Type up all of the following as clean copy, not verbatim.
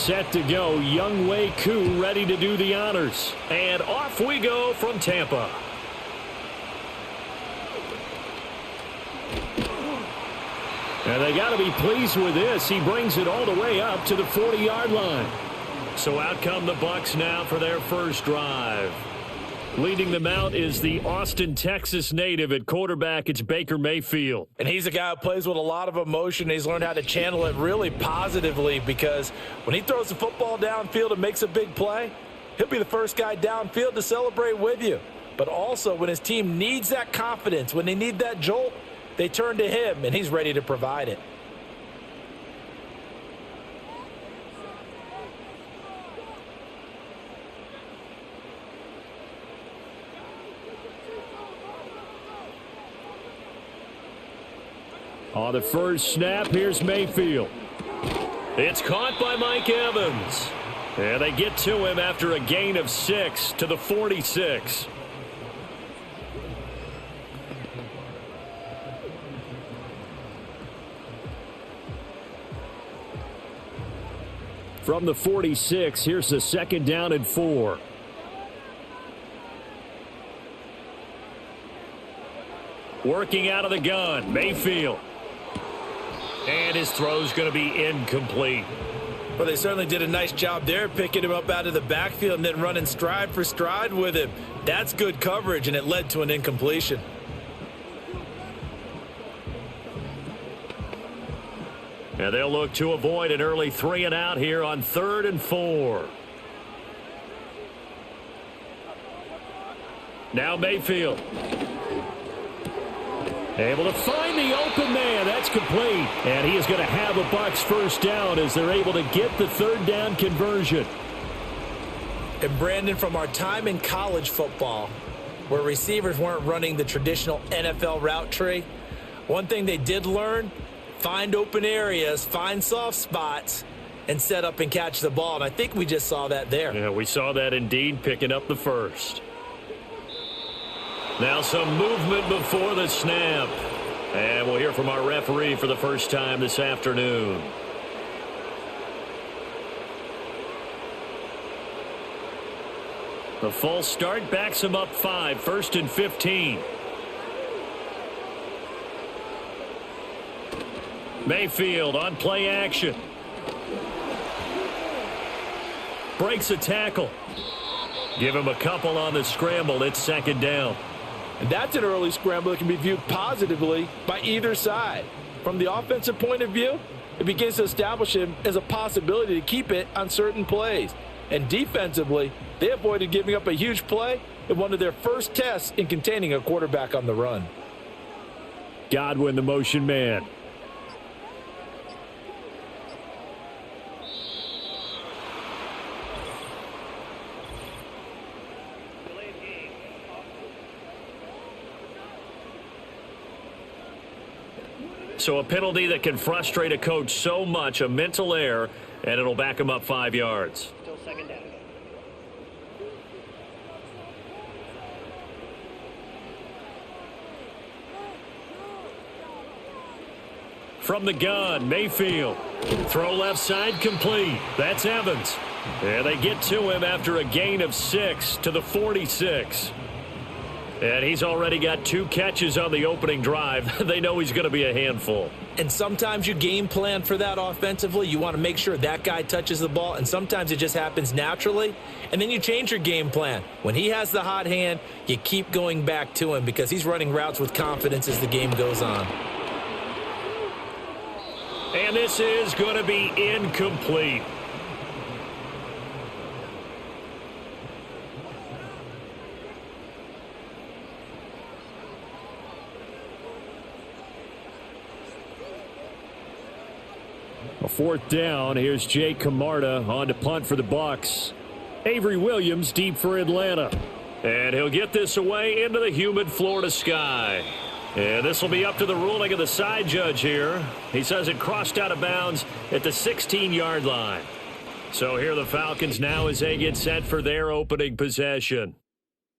set to go. Young Wei Koo ready to do the honors. And off we go from Tampa. And they got to be pleased with this. He brings it all the way up to the 40-yard line. So out come the Bucs now for their first drive. Leading them out is the Austin, Texas native at quarterback. It's Baker Mayfield. And he's a guy who plays with a lot of emotion. He's learned how to channel it really positively because when he throws the football downfield and makes a big play, he'll be the first guy downfield to celebrate with you. But also when his team needs that confidence, when they need that jolt, they turn to him, and he's ready to provide it. On the first snap, here's Mayfield. It's caught by Mike Evans. And they get to him after a gain of 6 to the 46. From the 46, here's the 2nd down and 4. Working out of the gun, Mayfield. And his throw's going to be incomplete. Well, they certainly did a nice job there, picking him up out of the backfield and then running stride for stride with him. That's good coverage, and it led to an incompletion. And they'll look to avoid an early 3 and out here on 3rd and 4. Now Mayfield. Able to find the open man. That's complete. And he is going to have a Bucs first down as they're able to get the 3rd down conversion. And Brandon, from our time in college football, where receivers weren't running the traditional NFL route tree, one thing they did learn, find open areas, find soft spots, and set up and catch the ball. And I think we just saw that there. Yeah, we saw that indeed, picking up the first. Now some movement before the snap. And we'll hear from our referee for the first time this afternoon. The false start backs him up 5, 1st and 15. Mayfield on play action. Breaks a tackle. Give him a couple on the scramble. It's 2nd down. And that's an early scramble that can be viewed positively by either side. From the offensive point of view, it begins to establish him as a possibility to keep it on certain plays. And defensively, they avoided giving up a huge play in one of their first tests in containing a quarterback on the run. Godwin, the motion man. So a penalty that can frustrate a coach so much, a mental error, and it'll back him up 5 yards. Still 2nd down. From the gun, Mayfield. Throw left side complete. That's Evans. And they get to him after a gain of 6 to the 46. And he's already got 2 catches on the opening drive. They know he's going to be a handful. And sometimes you game plan for that offensively. You want to make sure that guy touches the ball, and sometimes it just happens naturally. And then you change your game plan. When he has the hot hand, you keep going back to him because he's running routes with confidence as the game goes on. And this is going to be incomplete. A 4th down. Here's Jake Camarda on to punt for the Bucs. Avery Williams deep for Atlanta. And he'll get this away into the humid Florida sky. And this will be up to the ruling of the side judge here. He says it crossed out of bounds at the 16-yard line. So here the Falcons now as they get set for their opening possession.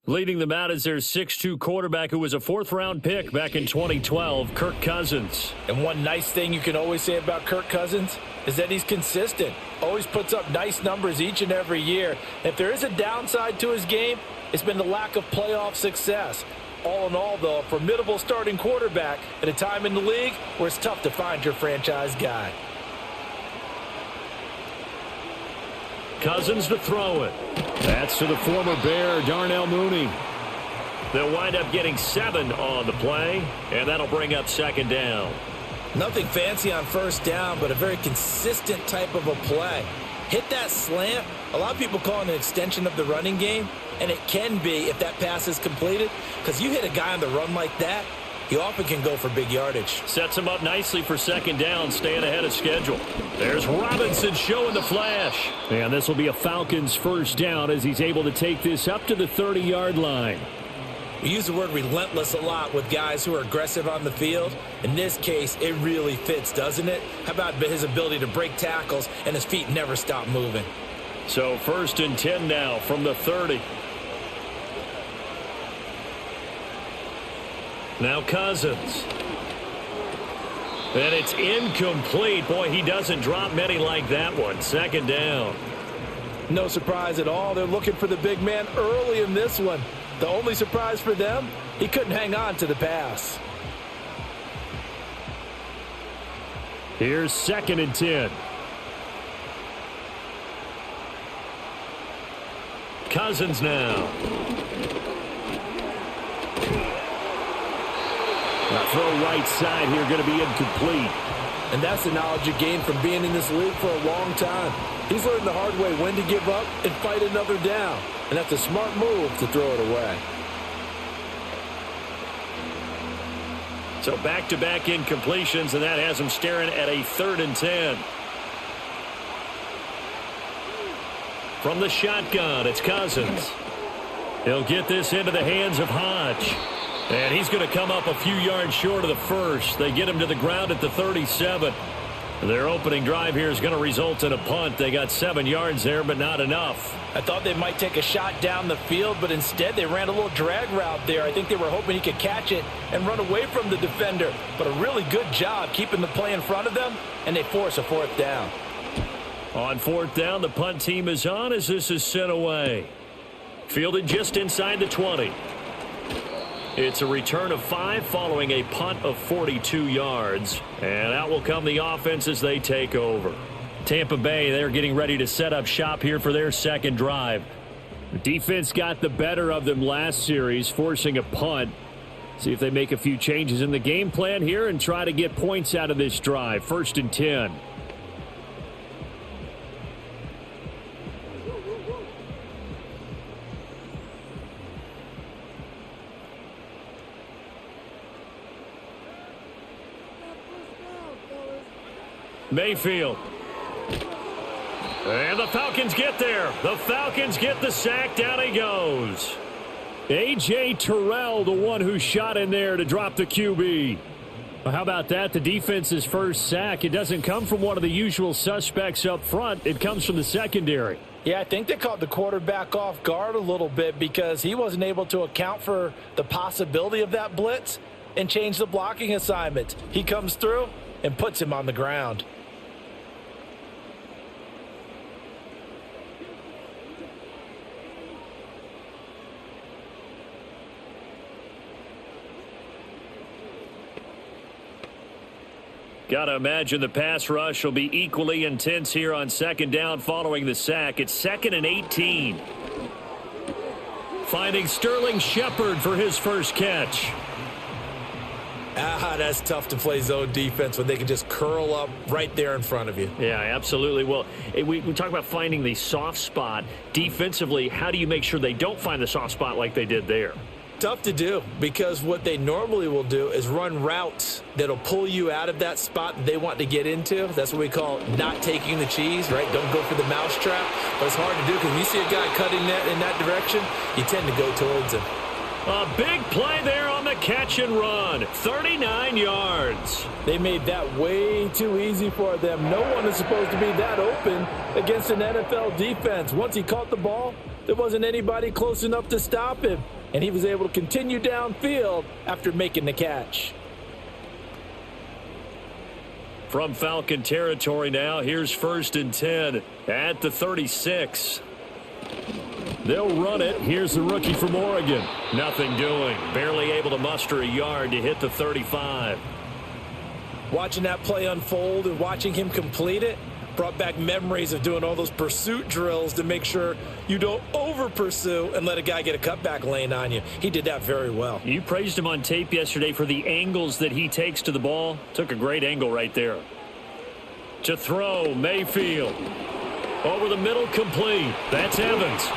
Leading them out is their 6'2 quarterback who was a 4th-round pick back in 2012, Kirk Cousins. And one nice thing you can always say about Kirk Cousins, is that he's consistent. Always puts up nice numbers each and every year. If there is a downside to his game, it's been the lack of playoff success. All in all, though, a formidable starting quarterback at a time in the league where it's tough to find your franchise guy. Cousins to throw it. That's to the former Bear, Darnell Mooney. They'll wind up getting 7 on the play, and that'll bring up second down. Nothing fancy on first down, but a very consistent type of a play. Hit that slant. A lot of people call it an extension of the running game, and it can be if that pass is completed, because you hit a guy on the run like that, he often can go for big yardage. Sets him up nicely for second down, staying ahead of schedule. There's Robinson showing the flash. And this will be a Falcons first down as he's able to take this up to the 30-yard line. We use the word relentless a lot with guys who are aggressive on the field. In this case, it really fits, doesn't it? How about his ability to break tackles and his feet never stop moving? So 1st and 10 now from the 30. Now Cousins. And it's incomplete. Boy, he doesn't drop many like that one. Second down. No surprise at all. They're looking for the big man early in this one. The only surprise for them, he couldn't hang on to the pass. Here's 2nd and 10. Cousins now. The throw right side here going to be incomplete. And that's the knowledge you gain from being in this league for a long time. He's learned the hard way when to give up and fight another down. And that's a smart move to throw it away. So back-to-back incompletions, and that has him staring at a 3rd and 10. From the shotgun, it's Cousins. He'll get this into the hands of Hodge. And he's going to come up a few yards short of the first. They get him to the ground at the 37. Their opening drive here is going to result in a punt. They got 7 yards there, but not enough. I thought they might take a shot down the field, but instead they ran a little drag route there. I think they were hoping he could catch it and run away from the defender. But a really good job keeping the play in front of them, and they force a 4th down. On 4th down, the punt team is on as this is sent away. Fielded just inside the 20. It's a return of 5 following a punt of 42 yards. And out will come the offense as they take over. Tampa Bay, they're getting ready to set up shop here for their second drive. The defense got the better of them last series, forcing a punt. See if they make a few changes in the game plan here and try to get points out of this drive. 1st and 10. Mayfield. And the Falcons get there. The Falcons get the sack. Down he goes. A.J. Terrell, the one who shot in there to drop the QB. Well, how about that? The defense's first sack. It doesn't come from one of the usual suspects up front. It comes from the secondary. Yeah, I think they caught the quarterback off guard a little bit because he wasn't able to account for the possibility of that blitz and change the blocking assignment. He comes through and puts him on the ground. Got to imagine the pass rush will be equally intense here on second down following the sack. It's 2nd and 18. Finding Sterling Shepard for his first catch. That's tough to play zone defense when they can just curl up right there in front of you. Yeah, absolutely. Well, we talk about finding the soft spot. Defensively, how do you make sure they don't find the soft spot like they did there? Tough to do because what they normally will do is run routes that'll pull you out of that spot that they want to get into. That's what we call not taking the cheese, right? Don't go for the mousetrap. But it's hard to do because when you see a guy cutting that in that direction, you tend to go towards him. A big play there on the catch and run. 39 yards. They made that way too easy for them. No one is supposed to be that open against an NFL defense. Once he caught the ball, there wasn't anybody close enough to stop him. And he was able to continue downfield after making the catch. From Falcon territory now, here's 1st and 10 at the 36. They'll run it. Here's the rookie from Oregon. Nothing doing. Barely able to muster a yard to hit the 35. Watching that play unfold and watching him complete it brought back memories of doing all those pursuit drills to make sure you don't over-pursue and let a guy get a cutback lane on you. He did that very well. You praised him on tape yesterday for the angles that he takes to the ball. Took a great angle right there. To throw, Mayfield. Over the middle, complete. That's Evans.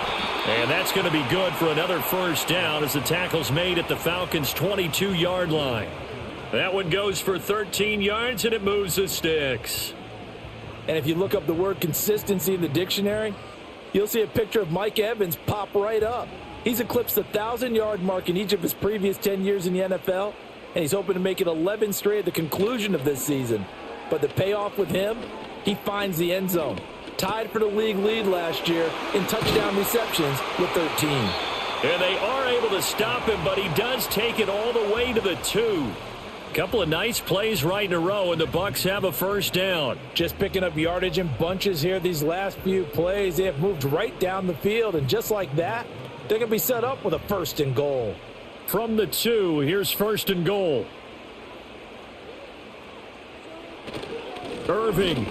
And that's going to be good for another 1st down as the tackle's made at the Falcons' 22-yard line. That one goes for 13 yards, and it moves the sticks. And if you look up the word consistency in the dictionary, you'll see a picture of Mike Evans pop right up. He's eclipsed the 1,000-yard mark in each of his previous 10 years in the NFL, and he's hoping to make it 11 straight at the conclusion of this season. But the payoff with him, he finds the end zone. Tied for the league lead last year in touchdown receptions with 13. And they are able to stop him, but he does take it all the way to the 2. Couple of nice plays right in a row, and the Bucs have a 1st down. Just picking up yardage in bunches here these last few plays. They have moved right down the field, and just like that, they're going to be set up with a 1st and goal. From the 2, here's 1st and goal. Irving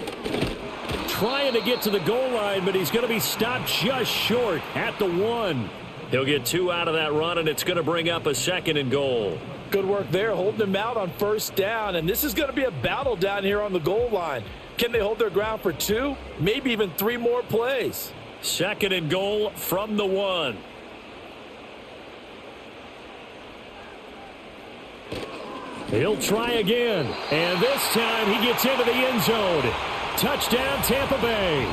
trying to get to the goal line, but he's going to be stopped just short at the 1. He'll get 2 out of that run, and it's going to bring up a 2nd and goal. Good work there, holding them out on 1st down, and this is going to be a battle down here on the goal line. Can they hold their ground for 2, maybe even 3 more plays? 2nd and goal from the 1. He'll try again, and this time he gets into the end zone. Touchdown, Tampa Bay.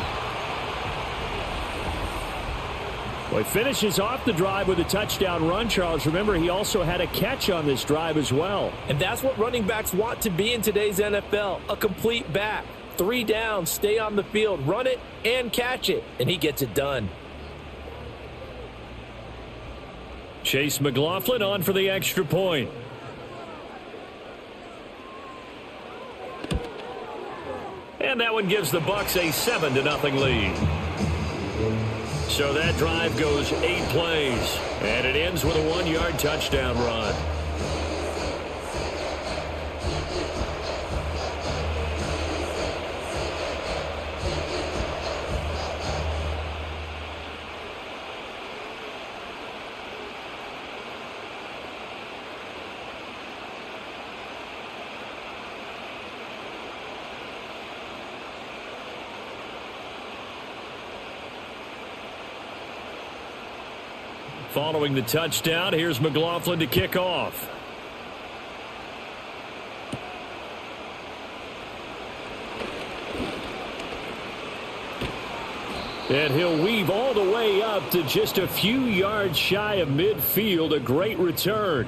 Well, he finishes off the drive with a touchdown run, Charles. Remember, he also had a catch on this drive as well. And that's what running backs want to be in today's NFL, a complete back. 3 downs, stay on the field, run it, and catch it. And he gets it done. Chase McLaughlin on for the extra point. And that one gives the Bucs a 7-0 lead. So that drive goes 8 plays, and it ends with a 1-yard touchdown run. Following the touchdown, here's McLaughlin to kick off. And he'll weave all the way up to just a few yards shy of midfield. A great return.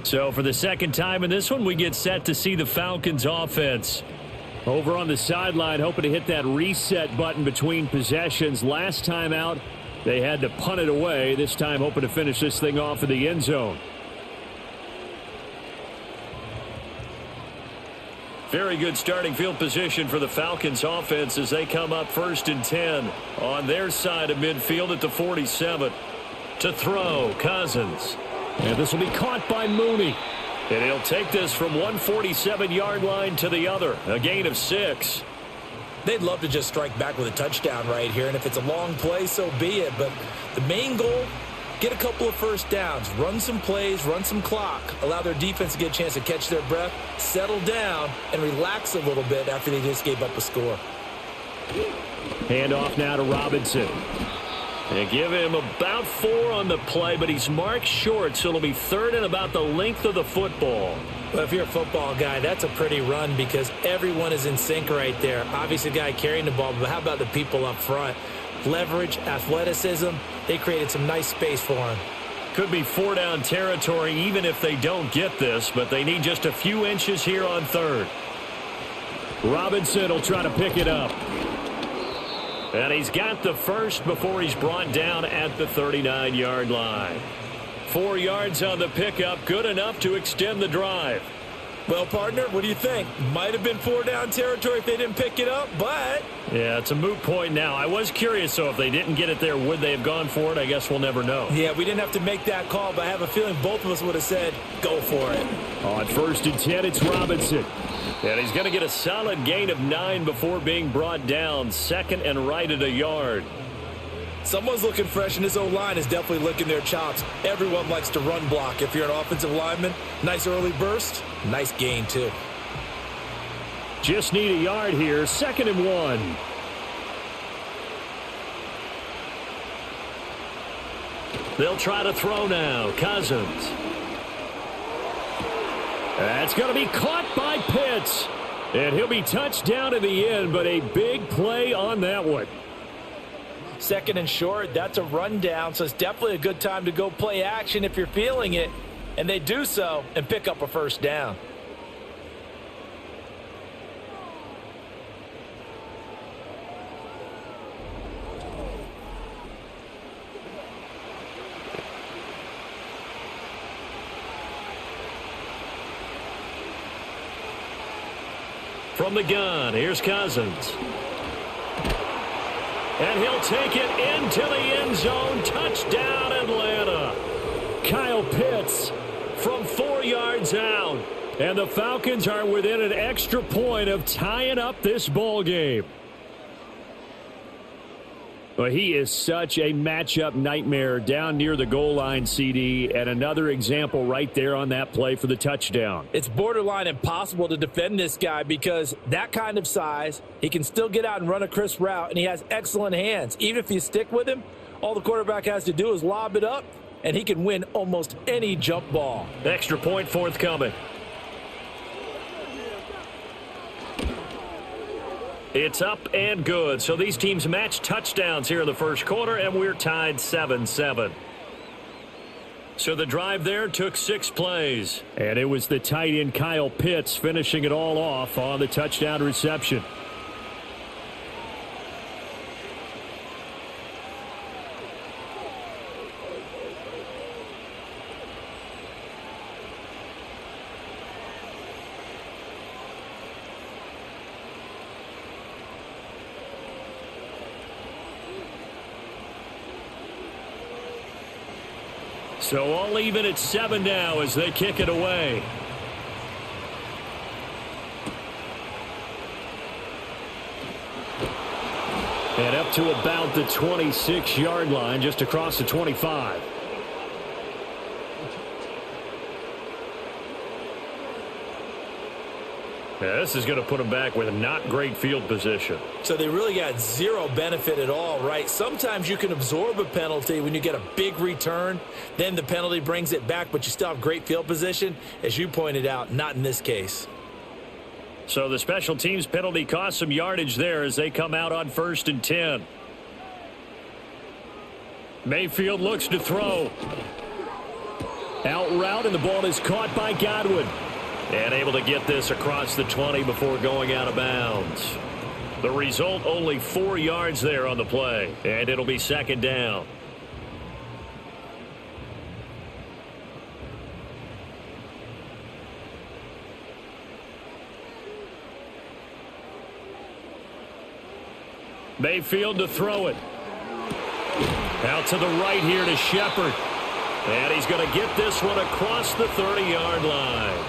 So for the 2nd time in this one, we get set to see the Falcons offense. Over on the sideline, hoping to hit that reset button between possessions. Last time out, they had to punt it away. This time hoping to finish this thing off in the end zone. Very good starting field position for the Falcons offense as they come up 1st and 10 on their side of midfield at the 47. To throw, Cousins. And this will be caught by Mooney. And he'll take this from 147-yard line to the other. A gain of 6. They'd love to just strike back with a touchdown right here, and if it's a long play, so be it. But the main goal, get a couple of 1st downs, run some plays, run some clock, allow their defense to get a chance to catch their breath, settle down, and relax a little bit after they just gave up a score. Hand off now to Robinson. They give him about 4 on the play, but he's marked short, so it'll be 3rd and about the length of the football. Well, if you're a football guy, that's a pretty run because everyone is in sync right there. Obviously, the guy carrying the ball, but how about the people up front? Leverage, athleticism, they created some nice space for him. Could be 4-down territory even if they don't get this, but they need just a few inches here on 3rd. Robinson will try to pick it up. And he's got the 1st before he's brought down at the 39-yard line. 4 yards on the pickup, good enough to extend the drive. Well, partner, what do you think? Might have been 4-down territory if they didn't pick it up, but... Yeah, it's a moot point now. I was curious, so if they didn't get it there, would they have gone for it? I guess we'll never know. Yeah, we didn't have to make that call, but I have a feeling both of us would have said, go for it. On 1st and 10, it's Robinson. And he's going to get a solid gain of 9 before being brought down. 2nd and right at a yard. Someone's looking fresh, and this O-line is definitely licking their chops. Everyone likes to run block. If you're an offensive lineman, nice early burst, nice gain, too. Just need a yard here. 2nd and 1. They'll try to throw now. Cousins. That's going to be caught by Pitts. And he'll be touched down in the end, but a big play on that one. 2nd and short, that's a rundown, so it's definitely a good time to go play action if you're feeling it. And they do so and pick up a 1st down. From the gun, here's Cousins. And he'll take it into the end zone. Touchdown, Atlanta. Kyle Pitts from 4 yards out. And the Falcons are within an extra point of tying up this ball game. Well, he is such a matchup nightmare down near the goal line, CD, and another example right there on that play for the touchdown. It's borderline impossible to defend this guy because that kind of size, he can still get out and run a crisp route, and he has excellent hands. Even if you stick with him, all the quarterback has to do is lob it up, and he can win almost any jump ball. Extra point forthcoming. It's up and good. So these teams match touchdowns here in the first quarter, and we're tied 7-7. So the drive there took 6 plays. And it was the tight end Kyle Pitts finishing it all off on the touchdown reception. So all even at 7 now as they kick it away. And up to about the 26-yard line, just across the 25. Yeah, this is going to put them back with a not great field position. So they really got zero benefit at all, right? Sometimes you can absorb a penalty when you get a big return. Then the penalty brings it back, but you still have great field position. As you pointed out, not in this case. So the special teams penalty cost some yardage there as they come out on 1st and 10. Mayfield looks to throw. Out route, and the ball is caught by Godwin. And able to get this across the 20 before going out of bounds. The result, only 4 yards there on the play. And it'll be 2nd down. Mayfield to throw it. Out to the right here to Shepard. And he's going to get this one across the 30-yard line.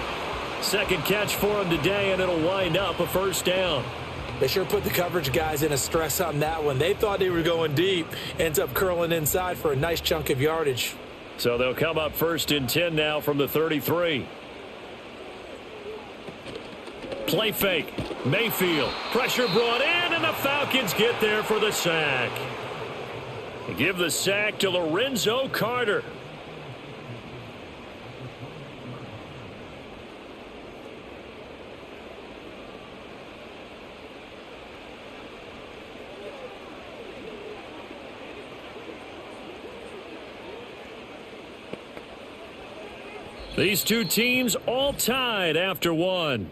Second catch for him today, and it'll wind up a 1st down. They sure put the coverage guys in a stress on that one. They thought they were going deep. Ends up curling inside for a nice chunk of yardage. So they'll come up 1st and 10 now from the 33. Play fake. Mayfield. Pressure brought in, and the Falcons get there for the sack. Give the sack to Lorenzo Carter. These two teams all tied after one.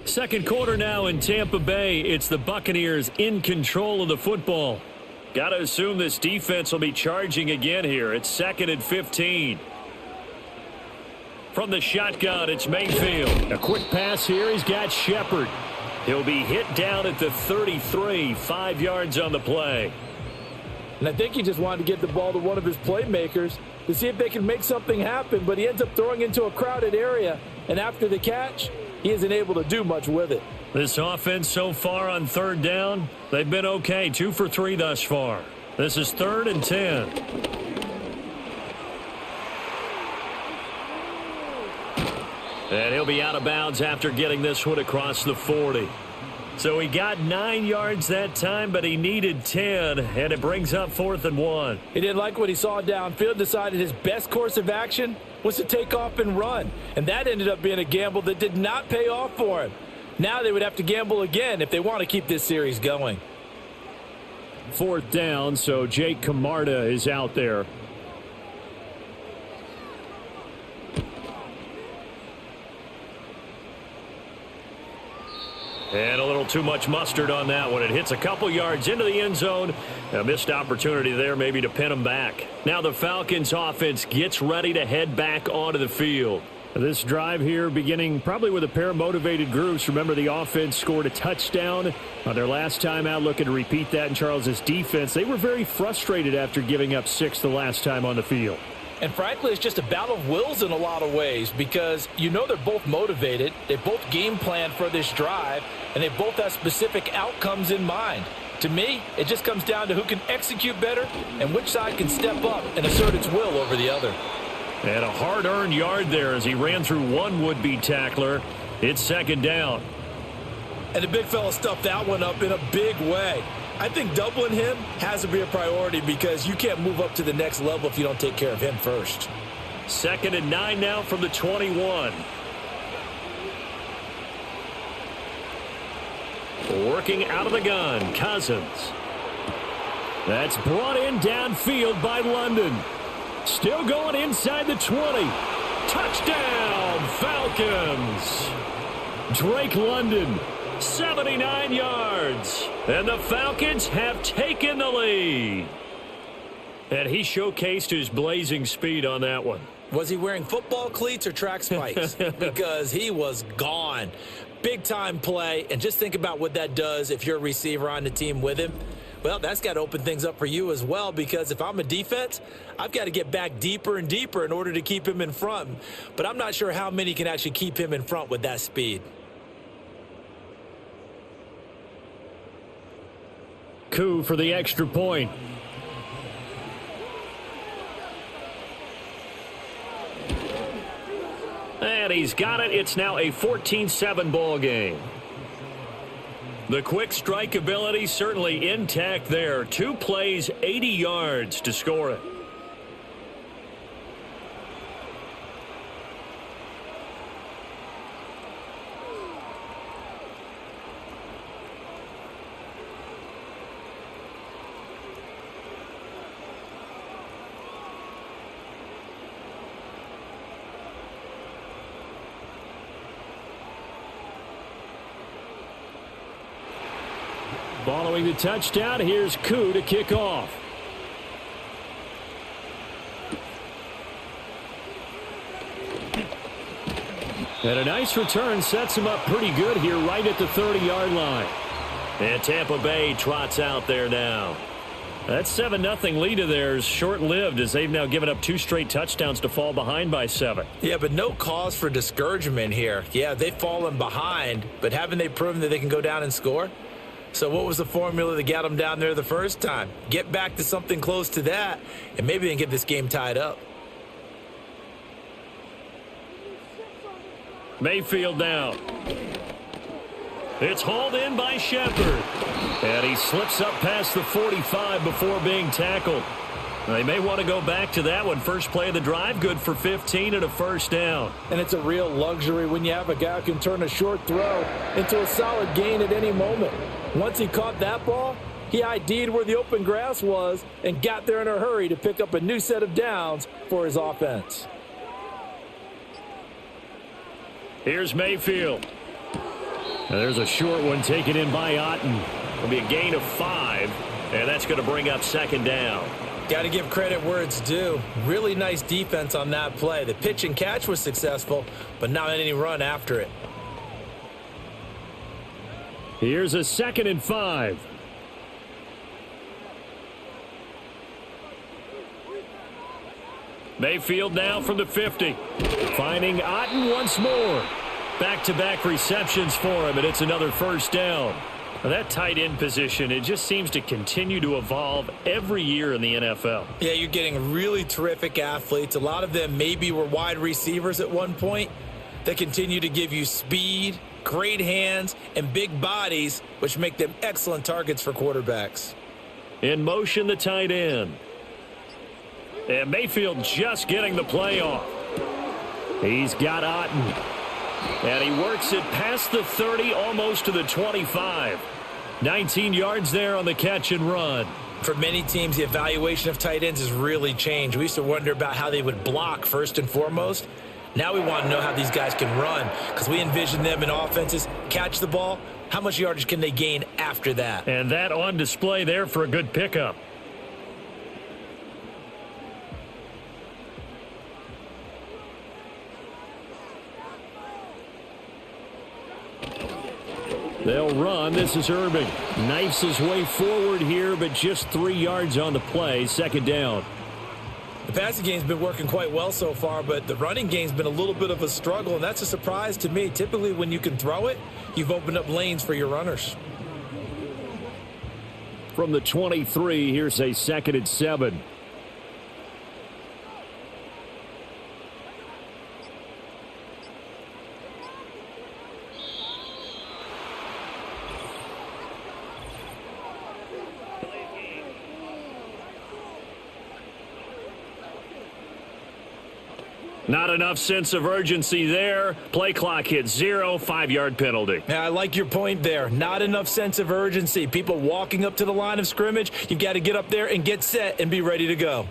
Second quarter now in Tampa Bay. It's the Buccaneers in control of the football. Got to assume this defense will be charging again here. It's 2nd and 15. From the shotgun, it's Mayfield. A quick pass here. He's got Shepard. He'll be hit down at the 33, 5 yards on the play. And I think he just wanted to get the ball to one of his playmakers to see if they can make something happen, but he ends up throwing into a crowded area, and after the catch, he isn't able to do much with it. This offense so far on 3rd down, they've been okay, 2 for 3 thus far. This is 3rd and 10. And he'll be out of bounds after getting this one across the 40. So he got 9 yards that time, but he needed 10, and it brings up 4th and 1. He didn't like what he saw downfield, decided his best course of action was to take off and run. And that ended up being a gamble that did not pay off for him. Now they would have to gamble again if they want to keep this series going. 4th down, so Jake Camarda is out there. And a little too much mustard on that one. It hits a couple yards into the end zone. A missed opportunity there maybe to pin him back. Now the Falcons offense gets ready to head back onto the field. This drive here beginning probably with a pair of motivated groups. Remember, the offense scored a touchdown on their last time out, looking to repeat that in Charles's defense. They were very frustrated after giving up 6 the last time on the field. And frankly, it's just a battle of wills in a lot of ways because you know they're both motivated. They both game plan for this drive, and they both have specific outcomes in mind. To me, it just comes down to who can execute better and which side can step up and assert its will over the other. And a hard-earned yard there as he ran through one would-be tackler. It's 2nd down. And the big fella stuffed that one up in a big way. I think doubling him has to be a priority because you can't move up to the next level if you don't take care of him first. 2nd and 9 now from the 21. Working out of the gun, Cousins. That's brought in downfield by London. Still going inside the 20. Touchdown, Falcons. Drake London, 79 yards. And the Falcons have taken the lead. And he showcased his blazing speed on that one. Was he wearing football cleats or track spikes? Because he was gone. Big-time play. And just think about what that does if you're a receiver on the team with him. Well, that's got to open things up for you as well because if I'm a defense, I've got to get back deeper and deeper in order to keep him in front. But I'm not sure how many can actually keep him in front with that speed. Coup for the extra point. And he's got it. It's now a 14-7 ball game. The quick strike ability certainly intact there. 2 plays, 80 yards to score it. Following the touchdown, here's Koo to kick off. And a nice return sets him up pretty good here right at the 30-yard line. And Tampa Bay trots out there now. That 7-0 lead of theirs short-lived as they've now given up 2 straight touchdowns to fall behind by 7. Yeah, but no cause for discouragement here. Yeah, they've fallen behind, but haven't they proven that they can go down and score? So what was the formula that got them down there the first time? Get back to something close to that, and maybe they can get this game tied up. Mayfield now. It's hauled in by Shepard. And he slips up past the 45 before being tackled. They may want to go back to that one. First play of the drive, good for 15 and a first down. And it's a real luxury when you have a guy who can turn a short throw into a solid gain at any moment. Once he caught that ball, he ID'd where the open grass was and got there in a hurry to pick up a new set of downs for his offense. Here's Mayfield. And there's a short one taken in by Otten. It'll be a gain of 5, and that's going to bring up second down. Got to give credit where it's due. Really nice defense on that play. The pitch and catch was successful, but not any run after it. Here's a 2nd and 5. Mayfield now from the 50. Finding Otten once more. Back-to-back receptions for him, and it's another first down. Now that tight end position, it just seems to continue to evolve every year in the NFL. Yeah, you're getting really terrific athletes. A lot of them maybe were wide receivers at one point that continue to give you speed, great hands, and big bodies, which make them excellent targets for quarterbacks. In motion, the tight end. And Mayfield just getting the play off. He's got Otten. And he works it past the 30, almost to the 25. 19 yards there on the catch and run. For many teams, the evaluation of tight ends has really changed. We used to wonder about how they would block first and foremost. Now we want to know how these guys can run, because we envision them in offenses catch the ball. How much yardage can they gain after that? And that on display there for a good pickup. They'll run. This is Irving. Knifes his way forward here, but just 3 yards on the play. Second down. The passing game's been working quite well so far, but the running game's been a little bit of a struggle, and that's a surprise to me. Typically, when you can throw it, you've opened up lanes for your runners. From the 23, here's a 2nd and 7. Not enough sense of urgency there. Play clock hits 0, 5-yard penalty. Yeah, I like your point there. Not enough sense of urgency. People walking up to the line of scrimmage, you've got to get up there and get set and be ready to go.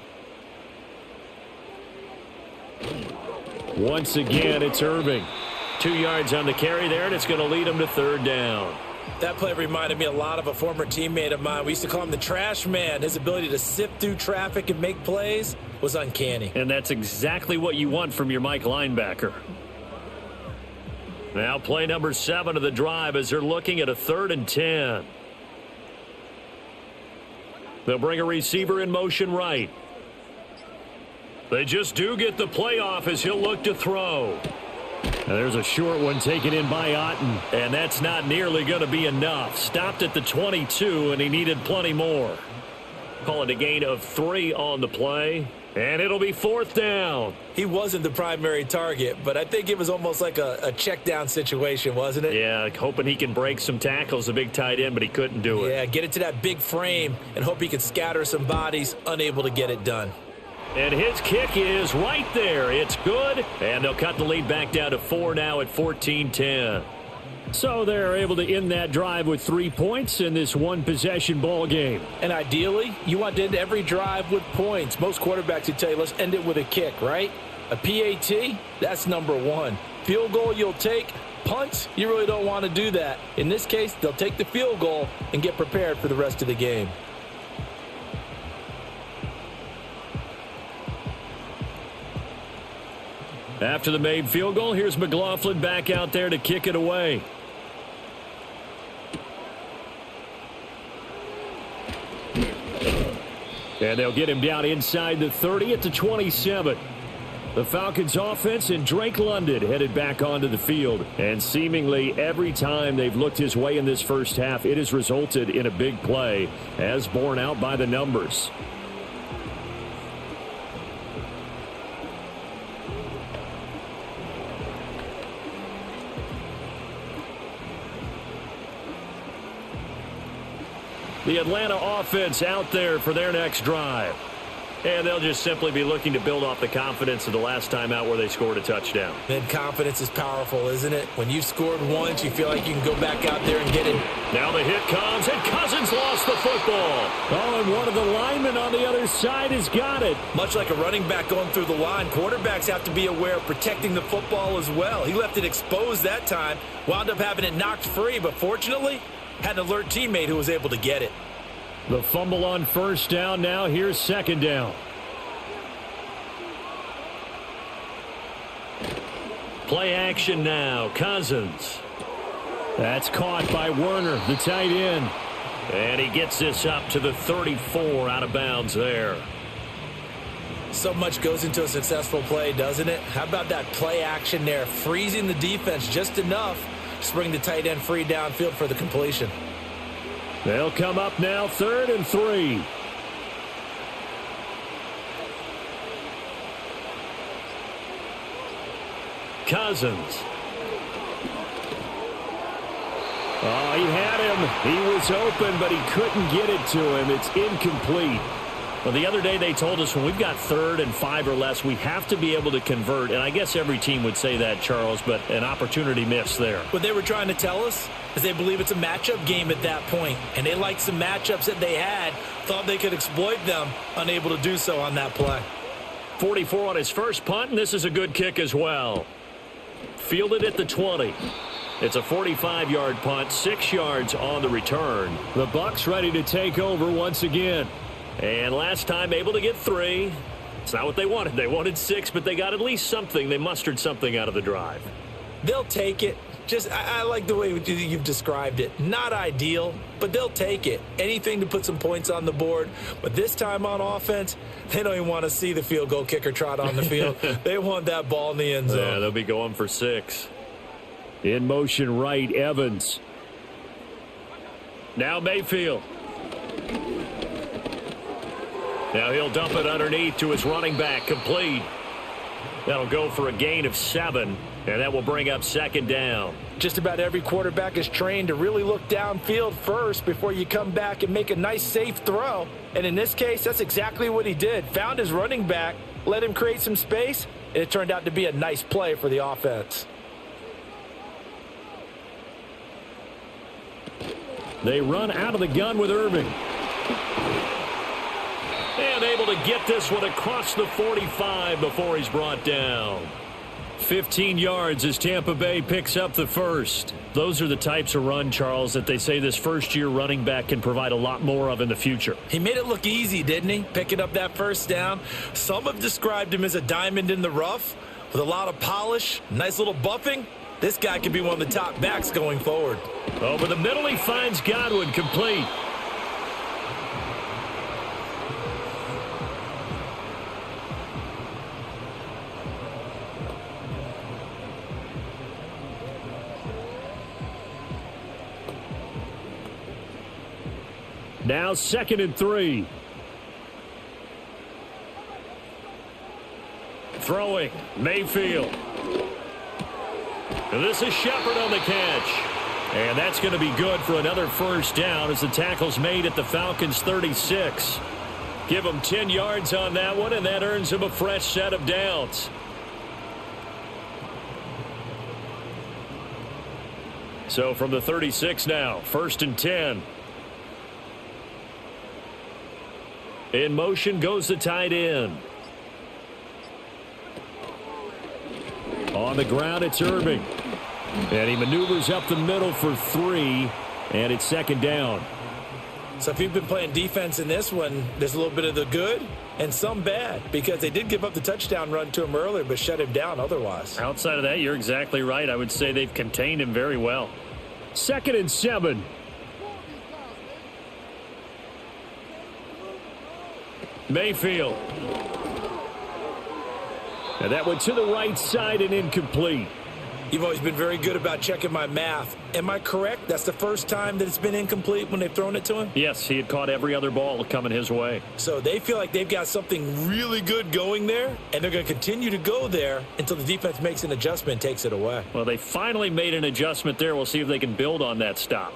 Once again, it's Irving. 2 yards on the carry there, and it's going to lead him to third down. That play reminded me a lot of a former teammate of mine. We used to call him the trash man. His ability to sift through traffic and make plays was uncanny. And that's exactly what you want from your Mike linebacker. Now play number 7 of the drive as they're looking at a 3rd and 10. They'll bring a receiver in motion right. They just do get the play off as he'll look to throw. And there's a short one taken in by Otten, and that's not nearly going to be enough. Stopped at the 22, and he needed plenty more. Call it a gain of 3 on the play, and it'll be 4th down. He wasn't the primary target, but I think it was almost like a check down situation, wasn't it? Yeah, hoping he can break some tackles, a big tight end, but he couldn't do it. Yeah, get it to that big frame and hope he can scatter some bodies, unable to get it done. And his kick is right there. It's good, and they'll cut the lead back down to 4 now at 14-10. So they're able to end that drive with 3 points in this one-possession ball game. And ideally, you want to end every drive with points. Most quarterbacks would tell you, let's end it with a kick, right? A PAT, that's number 1. Field goal you'll take. Punts, you really don't want to do that. In this case, they'll take the field goal and get prepared for the rest of the game. After the made field goal, here's McLaughlin back out there to kick it away. And they'll get him down inside the 30 at the 27. The Falcons offense and Drake London headed back onto the field. And seemingly every time they've looked his way in this first half, it has resulted in a big play, as borne out by the numbers. The Atlanta offense out there for their next drive. And they'll just simply be looking to build off the confidence of the last time out where they scored a touchdown. Then confidence is powerful, isn't it? When you've scored once, you feel like you can go back out there and get it. Now the hit comes, and Cousins lost the football. Oh, and one of the linemen on the other side has got it. Much like a running back going through the line, quarterbacks have to be aware of protecting the football as well. He left it exposed that time, wound up having it knocked free, but fortunately, had an alert teammate who was able to get it. The fumble on first down. Now here's second down. Play action now. Cousins. That's caught by Werner, the tight end. And he gets this up to the 34 out of bounds there. So much goes into a successful play, doesn't it? How about that play action there? Freezing the defense just enough to bring the tight end free downfield for the completion. They'll come up now, 3rd and 3. Cousins. Oh, he had him. He was open, but he couldn't get it to him. It's incomplete. Well, the other day they told us when we've got 3rd and 5 or less, we have to be able to convert. And I guess every team would say that, Charles, but an opportunity missed there. What they were trying to tell us is they believe it's a matchup game at that point. And they liked some matchups that they had, thought they could exploit them, unable to do so on that play. 44 on his first punt, and this is a good kick as well. Fielded at the 20. It's a 45-yard punt, 6 yards on the return. The Bucs ready to take over once again. And last time able to get 3. It's not what they wanted. They wanted 6, but they got at least something. They mustered something out of the drive. They'll take it. I like the way you've described it. Not ideal, but they'll take it. Anything to put some points on the board. But this time on offense, they don't even want to see the field goal kicker trot on the field. They want that ball in the end zone. Yeah, they'll be going for 6. In motion right, Evans. Now Mayfield. Now he'll dump it underneath to his running back, complete. That'll go for a gain of 7, and that will bring up second down. Just about every quarterback is trained to really look downfield first before you come back and make a nice, safe throw. And in this case, that's exactly what he did. Found his running back, let him create some space, and it turned out to be a nice play for the offense. They run out of the gun with Irving. And able to get this one across the 45 before he's brought down. 15 yards as Tampa Bay picks up the first. Those are the types of run, Charles, that they say this first-year running back can provide a lot more of in the future. He made it look easy, didn't he? Picking up that first down. Some have described him as a diamond in the rough with a lot of polish, nice little buffing. This guy could be one of the top backs going forward. Over the middle, he finds Godwin, complete. Now 2nd and 3. Throwing, Mayfield. And this is Shepard on the catch. And that's going to be good for another first down as the tackle's made at the Falcons' 36. Give them 10 yards on that one, and that earns them a fresh set of downs. So from the 36 now, 1st and 10. In motion goes the tight end. On the ground, it's Irving. And he maneuvers up the middle for 3, and it's second down. So if you've been playing defense in this one, there's a little bit of the good and some bad, because they did give up the touchdown run to him earlier, but shut him down otherwise. Outside of that, you're exactly right. I would say they've contained him very well. 2nd and 7. Mayfield. And that went to the right side and incomplete. You've always been very good about checking my math. Am I correct? That's the first time that it's been incomplete when they've thrown it to him? Yes, he had caught every other ball coming his way. So they feel like they've got something really good going there, and they're going to continue to go there until the defense makes an adjustment and takes it away. Well, they finally made an adjustment there. We'll see if they can build on that stop.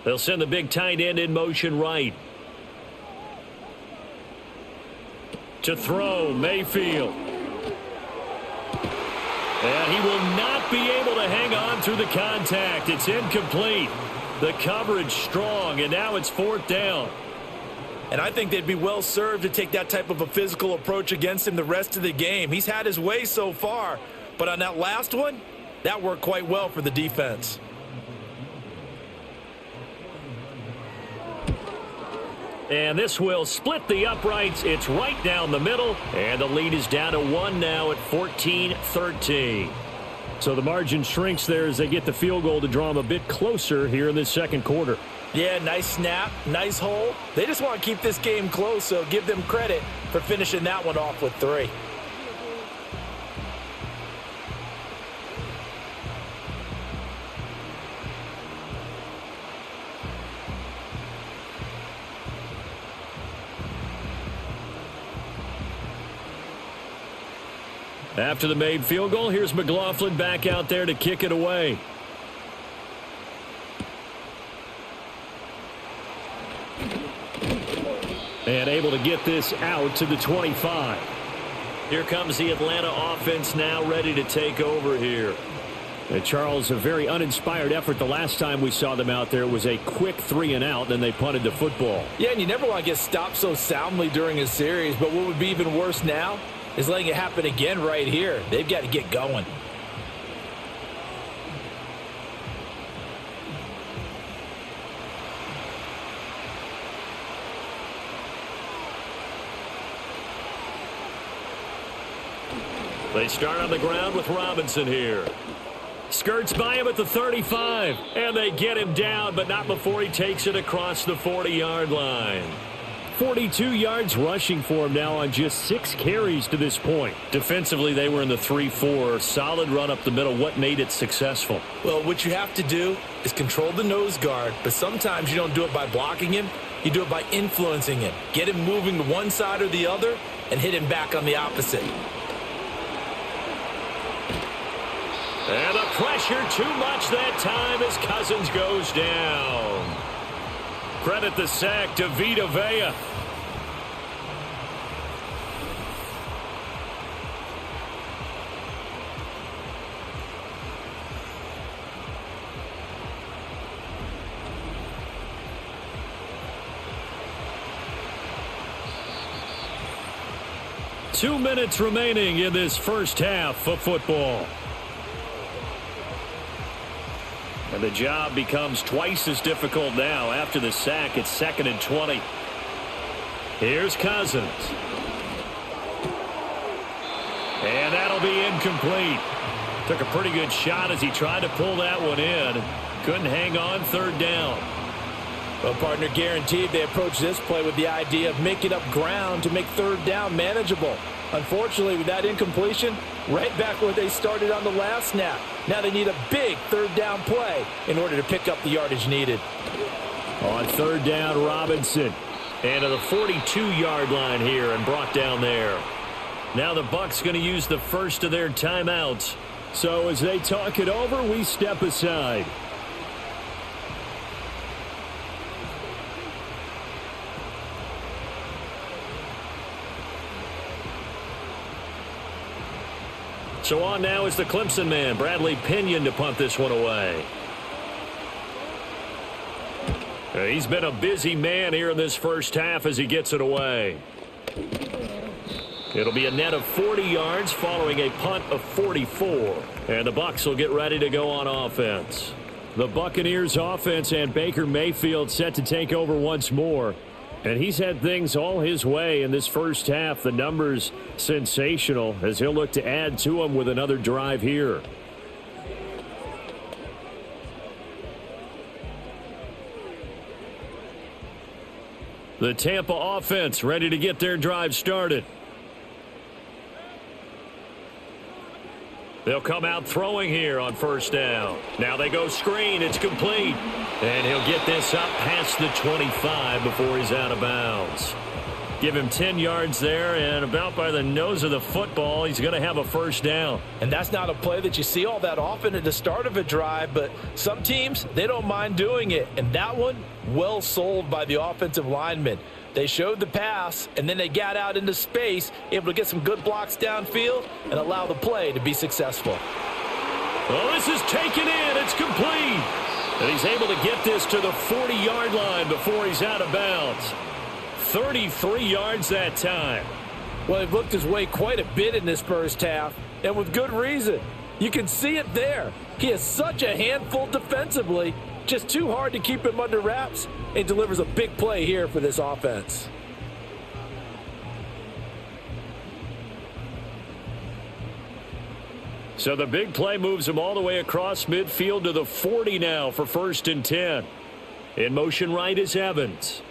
They'll send the big tight end in motion right. To throw, Mayfield. And he will not be able to hang on through the contact. It's incomplete. The coverage strong, and now it's 4th down. And I think they'd be well served to take that type of a physical approach against him the rest of the game. He's had his way so far, but on that last one, that worked quite well for the defense. And this will split the uprights. It's right down the middle, and the lead is down to 1 now at 14-13. So the margin shrinks there as they get the field goal to draw them a bit closer here in this second quarter. Yeah, nice snap, nice hole. They just want to keep this game close, so give them credit for finishing that one off with 3. After the made field goal, here's McLaughlin back out there to kick it away. And able to get this out to the 25. Here comes the Atlanta offense now ready to take over here. And Charles, a very uninspired effort the last time we saw them out there. It was a quick 3-and-out, then they punted the football. Yeah, and you never want to get stopped so soundly during a series, but what would be even worse now is letting it happen again right here. They've got to get going. They start on the ground with Robinson here. Skirts by him at the 35, and they get him down, but not before he takes it across the 40-yard line. 42 yards rushing for him now on just 6 carries to this point. Defensively, they were in the 3-4. Solid run up the middle. What made it successful? Well, what you have to do is control the nose guard, but sometimes you don't do it by blocking him. You do it by influencing him. Get him moving to one side or the other and hit him back on the opposite. And the pressure too much that time as Cousins goes down. Credit the sack to Vita Vea. Two minutes remaining in this first half of football. And the job becomes twice as difficult now. After the sack, it's 2nd and 20. Here's Cousins. And that'll be incomplete. Took a pretty good shot as he tried to pull that one in. Couldn't hang on 3rd down. Well, partner, guaranteed they approach this play with the idea of making up ground to make 3rd down manageable. Unfortunately, with that incompletion, right back where they started on the last snap. Now they need a big 3rd down play in order to pick up the yardage needed. On 3rd down, Robinson. And to the 42-yard line here and brought down there. Now the Bucs going to use the first of their timeouts. So as they talk it over, we step aside. So on now is the Clemson man, Bradley Pinion, to punt this one away. He's been a busy man here in this first half as he gets it away. It'll be a net of 40 yards following a punt of 44. And the Bucs will get ready to go on offense. The Buccaneers offense and Baker Mayfield set to take over once more. And he's had things all his way in this first half. The numbers sensational as he'll look to add to them with another drive here. The Tampa offense ready to get their drive started. They'll come out throwing here on 1st down. Now they go screen. It's complete. And he'll get this up past the 25 before he's out of bounds. Give him 10 yards there, and about by the nose of the football, he's going to have a 1st down. And that's not a play that you see all that often at the start of a drive, but some teams, they don't mind doing it. And that one, well sold by the offensive lineman. They showed the pass, and then they got out into space, able to get some good blocks downfield and allow the play to be successful. Well, this is taken in. It's complete. And he's able to get this to the 40-yard line before he's out of bounds. 33 yards that time. Well, he looked his way quite a bit in this first half, and with good reason. You can see it there. He is such a handful defensively, just too hard to keep him under wraps, and delivers a big play here for this offense. So the big play moves him all the way across midfield to the 40 now for 1st and 10. In motion right is Evans.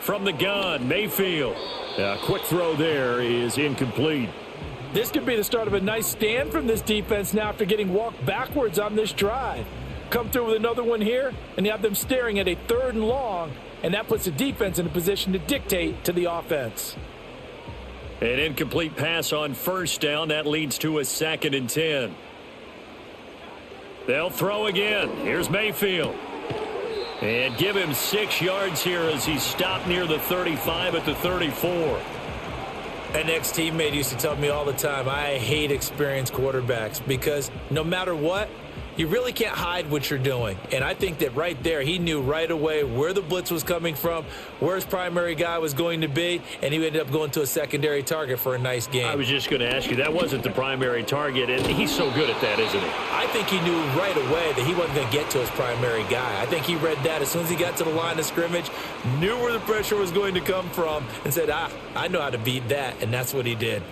From the gun, Mayfield. A quick throw there is incomplete. This could be the start of a nice stand from this defense now after getting walked backwards on this drive. Come through with another one here, and you have them staring at a 3rd and long, and that puts the defense in a position to dictate to the offense. An incomplete pass on 1st down. That leads to a 2nd and 10. They'll throw again. Here's Mayfield. And give him 6 yards here as he's stopped near the 35 at the 34. An ex-teammate used to tell me all the time, I hate experienced quarterbacks because no matter what, you really can't hide what you're doing. And I think that right there, he knew right away where the blitz was coming from, where his primary guy was going to be, and he ended up going to a secondary target for a nice game. I was just going to ask you, that wasn't the primary target, and he's so good at that, isn't he? I think he knew right away that he wasn't going to get to his primary guy. I think he read that as soon as he got to the line of scrimmage, knew where the pressure was going to come from, and said, I know how to beat that, and that's what he did.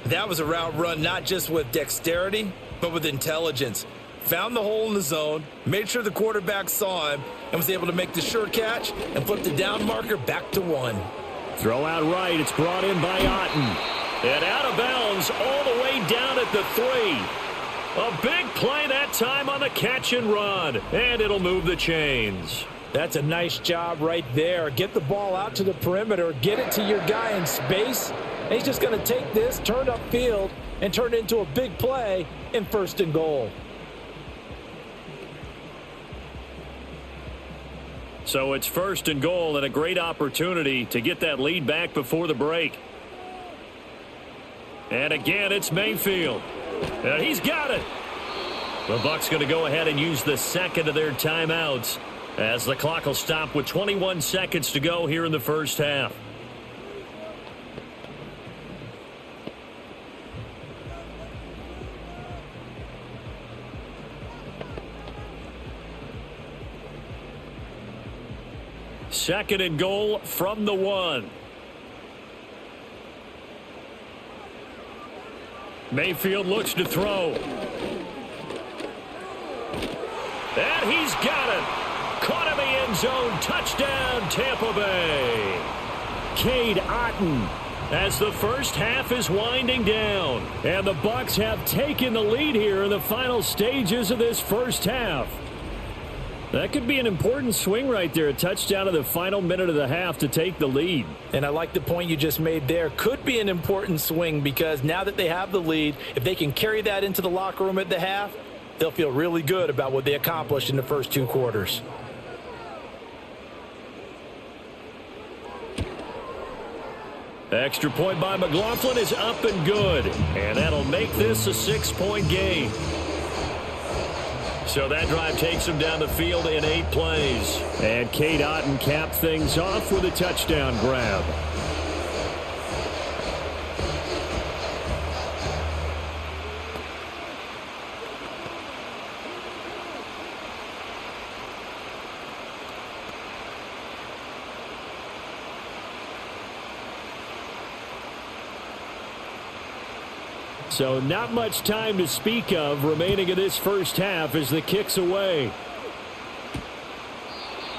That was a route run not just with dexterity, but with intelligence. Found the hole in the zone, made sure the quarterback saw him, and was able to make the sure catch and flip the down marker back to 1. Throw out right. It's brought in by Otten. And out of bounds all the way down at the 3. A big play that time on the catch and run. And it'll move the chains. That's a nice job right there. Get the ball out to the perimeter. Get it to your guy in space. And he's just going to take this, turn upfield, and turn it into a big play in 1st and goal. So it's 1st and goal and a great opportunity to get that lead back before the break. And again, it's Mayfield. And he's got it. The Bucs going to go ahead and use the 2nd of their timeouts as the clock will stop with 21 seconds to go here in the first half. Second and goal from the 1. Mayfield looks to throw. And he's got it. Caught in the end zone. Touchdown, Tampa Bay. Cade Otten as the first half is winding down. And the Bucs have taken the lead here in the final stages of this first half. That could be an important swing right there. A touchdown in the final minute of the half to take the lead. And I like the point you just made there. Could be an important swing because now that they have the lead, if they can carry that into the locker room at the half, they'll feel really good about what they accomplished in the first 2 quarters. Extra point by McLaughlin is up and good. And that'll make this a 6-point game. So that drive takes him down the field in 8 plays. And Cade Otten capped things off with a touchdown grab. So not much time to speak of remaining in this first half as the kick's away.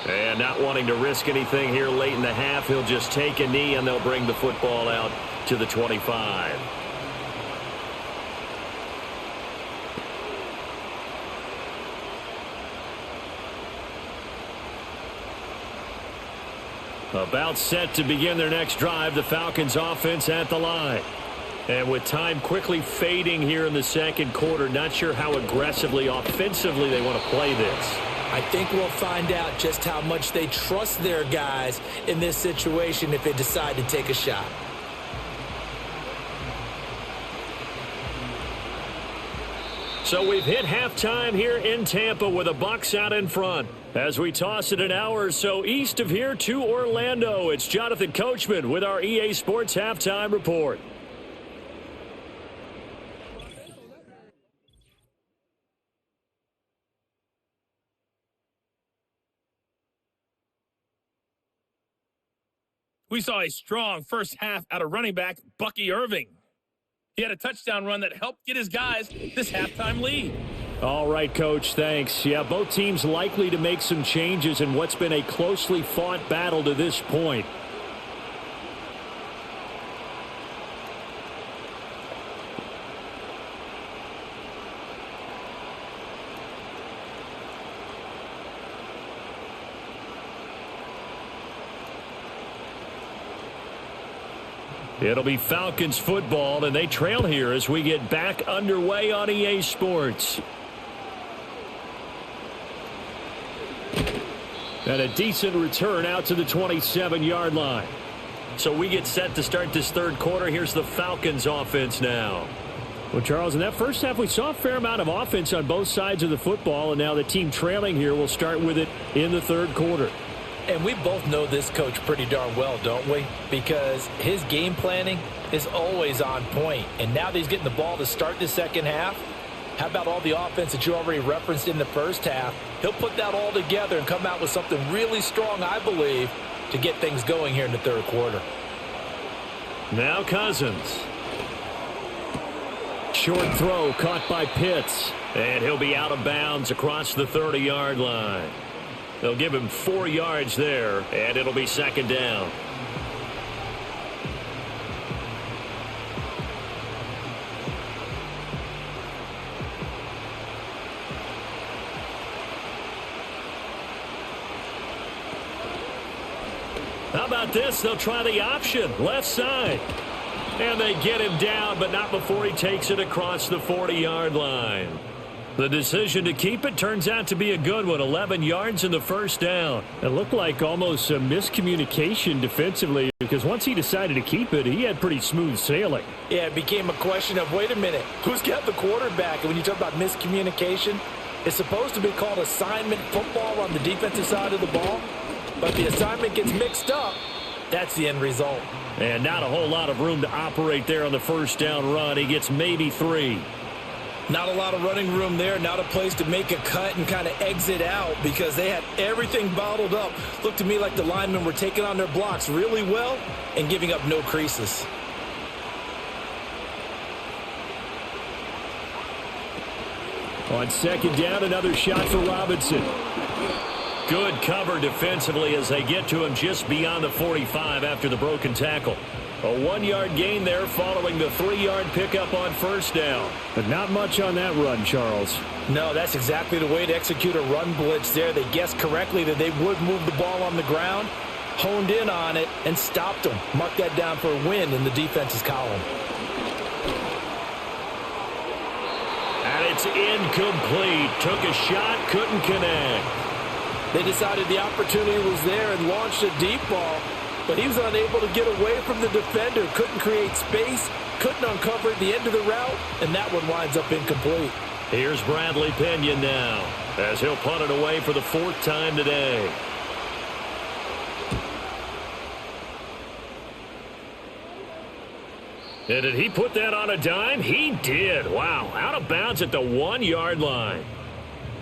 And not wanting to risk anything here late in the half, he'll just take a knee and they'll bring the football out to the 25. About set to begin their next drive, the Falcons offense at the line. And with time quickly fading here in the second quarter, not sure how aggressively, offensively they want to play this. I think we'll find out just how much they trust their guys in this situation if they decide to take a shot. So we've hit halftime here in Tampa with the Bucs out in front. As we toss it an hour or so east of here to Orlando, it's Jonathan Coachman with our EA Sports Halftime Report. We saw a strong first half out of running back Bucky Irving. He had a touchdown run that helped get his guys this halftime lead. All right, Coach, thanks. Yeah, both teams likely to make some changes in what's been a closely fought battle to this point. It'll be Falcons football, and they trail here as we get back underway on EA Sports. And a decent return out to the 27-yard line. So we get set to start this third quarter. Here's the Falcons offense now. Well, Charles, in that first half, we saw a fair amount of offense on both sides of the football, and now the team trailing here will start with it in the third quarter. And we both know this coach pretty darn well, don't we? Because his game planning is always on point. And now that he's getting the ball to start the second half, how about all the offense that you already referenced in the first half? He'll put that all together and come out with something really strong, I believe, to get things going here in the third quarter. Now Cousins. Short throw caught by Pitts. And he'll be out of bounds across the 30-yard line. They'll give him 4 yards there, and it'll be second down. How about this? They'll try the option, left side. And they get him down, but not before he takes it across the 40-yard line. The decision to keep it turns out to be a good one. 11 yards in the first down. It looked like almost a miscommunication defensively because once he decided to keep it, he had pretty smooth sailing. Yeah, it became a question of, wait a minute, who's got the quarterback? And when you talk about miscommunication, it's supposed to be called assignment football on the defensive side of the ball. But the assignment gets mixed up. That's the end result. And not a whole lot of room to operate there on the first down run. He gets maybe 3. Not a lot of running room there, not a place to make a cut and kind of exit out because they had everything bottled up. Looked to me like the linemen were taking on their blocks really well and giving up no creases. On second down, another shot for Robinson. Good cover defensively as they get to him just beyond the 45 after the broken tackle. A 1-yard gain there following the 3-yard pickup on first down. But not much on that run, Charles. No, that's exactly the way to execute a run blitz there. They guessed correctly that they would move the ball on the ground, honed in on it, and stopped them. Mark that down for a win in the defense's column. And it's incomplete. Took a shot, couldn't connect. They decided the opportunity was there and launched a deep ball. But he was unable to get away from the defender, couldn't create space, couldn't uncover the end of the route, and that one winds up incomplete. Here's Bradley Pinion now, as he'll punt it away for the 4th time today. And did he put that on a dime? He did. Wow, out of bounds at the 1-yard line.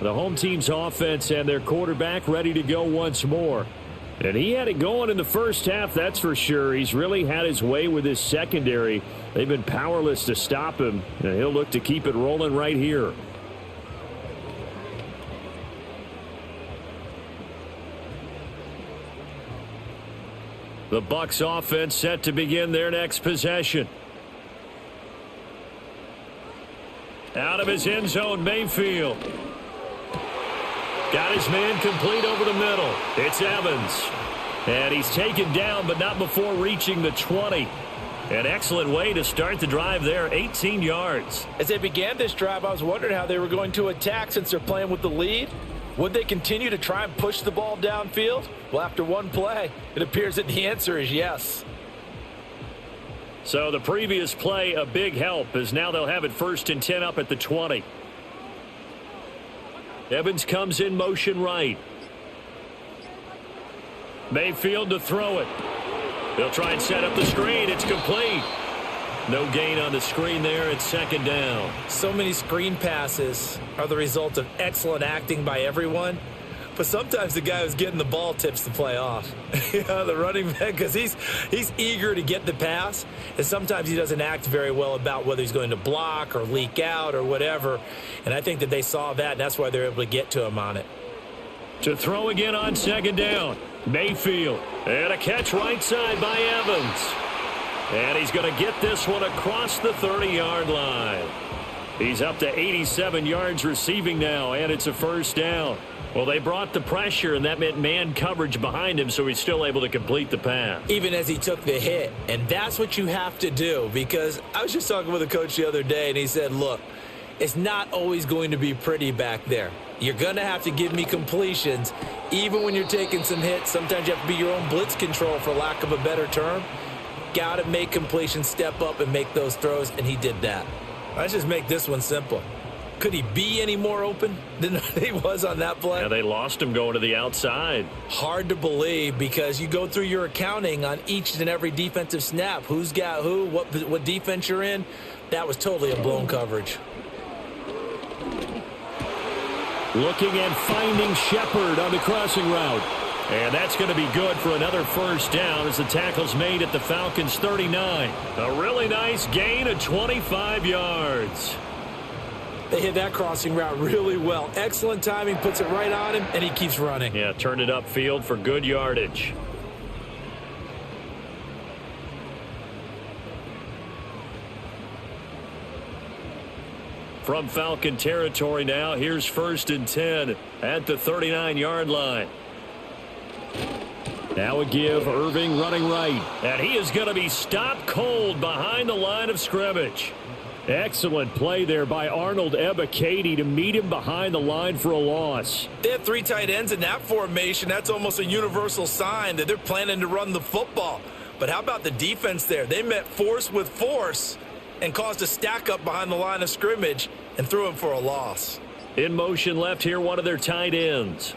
The home team's offense and their quarterback ready to go once more. And he had it going in the first half, that's for sure. He's really had his way with his secondary. They've been powerless to stop him, and he'll look to keep it rolling right here. The Bucs offense set to begin their next possession. Out of his end zone, Mayfield. Got his man complete over the middle. It's Evans. And he's taken down, but not before reaching the 20. An excellent way to start the drive there, 18 yards. As they began this drive, I was wondering how they were going to attack since they're playing with the lead. Would they continue to try and push the ball downfield? Well, after one play, it appears that the answer is yes. So the previous play, a big help, as now they'll have it 1st and 10 up at the 20. Evans comes in motion right. Mayfield to throw it. They'll try and set up the screen. It's complete. No gain on the screen there. It's 2nd down. So many screen passes are the result of excellent acting by everyone. But sometimes the guy who's getting the ball tips the play off. The running back, because he's eager to get the pass. And sometimes he doesn't act very well about whether he's going to block or leak out or whatever. And I think that they saw that, and that's why they're able to get to him on it. To throw again on 2nd down. Mayfield. And a catch right side by Evans. And he's going to get this one across the 30-yard line. He's up to 87 yards receiving now, and it's a 1st down. Well, they brought the pressure, and that meant man coverage behind him, so he's still able to complete the pass. Even as he took the hit, and that's what you have to do, because I was just talking with a coach the other day, and he said, look, it's not always going to be pretty back there. You're going to have to give me completions, even when you're taking some hits. Sometimes you have to be your own blitz control, for lack of a better term. Got to make completions, step up, and make those throws, and he did that. Let's just make this one simple. Could he be any more open than he was on that play? Yeah, they lost him going to the outside. Hard to believe, because you go through your accounting on each and every defensive snap. Who's got who, what defense you're in. That was totally a blown coverage. Looking and finding Shepard on the crossing route. And that's going to be good for another 1st down as the tackle's made at the Falcons' 39. A really nice gain of 25 yards. They hit that crossing route really well. Excellent timing, puts it right on him, and he keeps running. Yeah, turned it upfield for good yardage. From Falcon territory now, here's 1st and 10 at the 39-yard line. Now a give, Irving running right. And he is going to be stopped cold behind the line of scrimmage. Excellent play there by Arnold Ebiketie to meet him behind the line for a loss. They have 3 tight ends in that formation. That's almost a universal sign that they're planning to run the football. But how about the defense there? They met force with force and caused a stack up behind the line of scrimmage and threw him for a loss. In motion left here, one of their tight ends.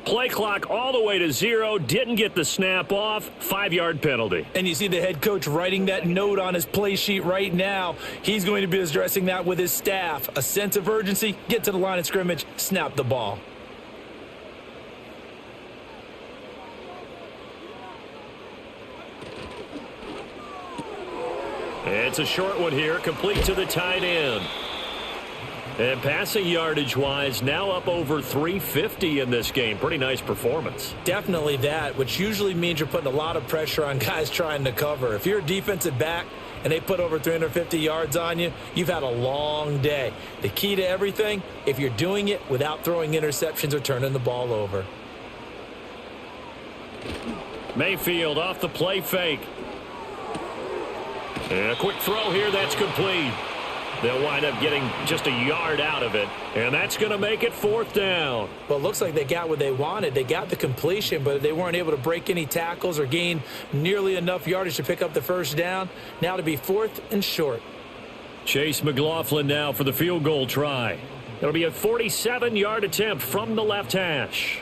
Play clock all the way to 0. Didn't get the snap off. 5-yard penalty. And you see the head coach writing that note on his play sheet right now. He's going to be addressing that with his staff. A sense of urgency. Get to the line of scrimmage. Snap the ball. It's a short one here. Complete to the tight end. And passing yardage-wise, now up over 350 in this game. Pretty nice performance. Definitely that, which usually means you're putting a lot of pressure on guys trying to cover. If you're a defensive back and they put over 350 yards on you, you've had a long day. The key to everything, if you're doing it without throwing interceptions or turning the ball over. Mayfield off the play fake. And a quick throw here, that's complete. They'll wind up getting just a yard out of it, and that's going to make it 4th down. Well, it looks like they got what they wanted. They got the completion, but they weren't able to break any tackles or gain nearly enough yardage to pick up the 1st down. Now to be 4th and short. Chase McLaughlin now for the field goal try. It'll be a 47-yard attempt from the left hash.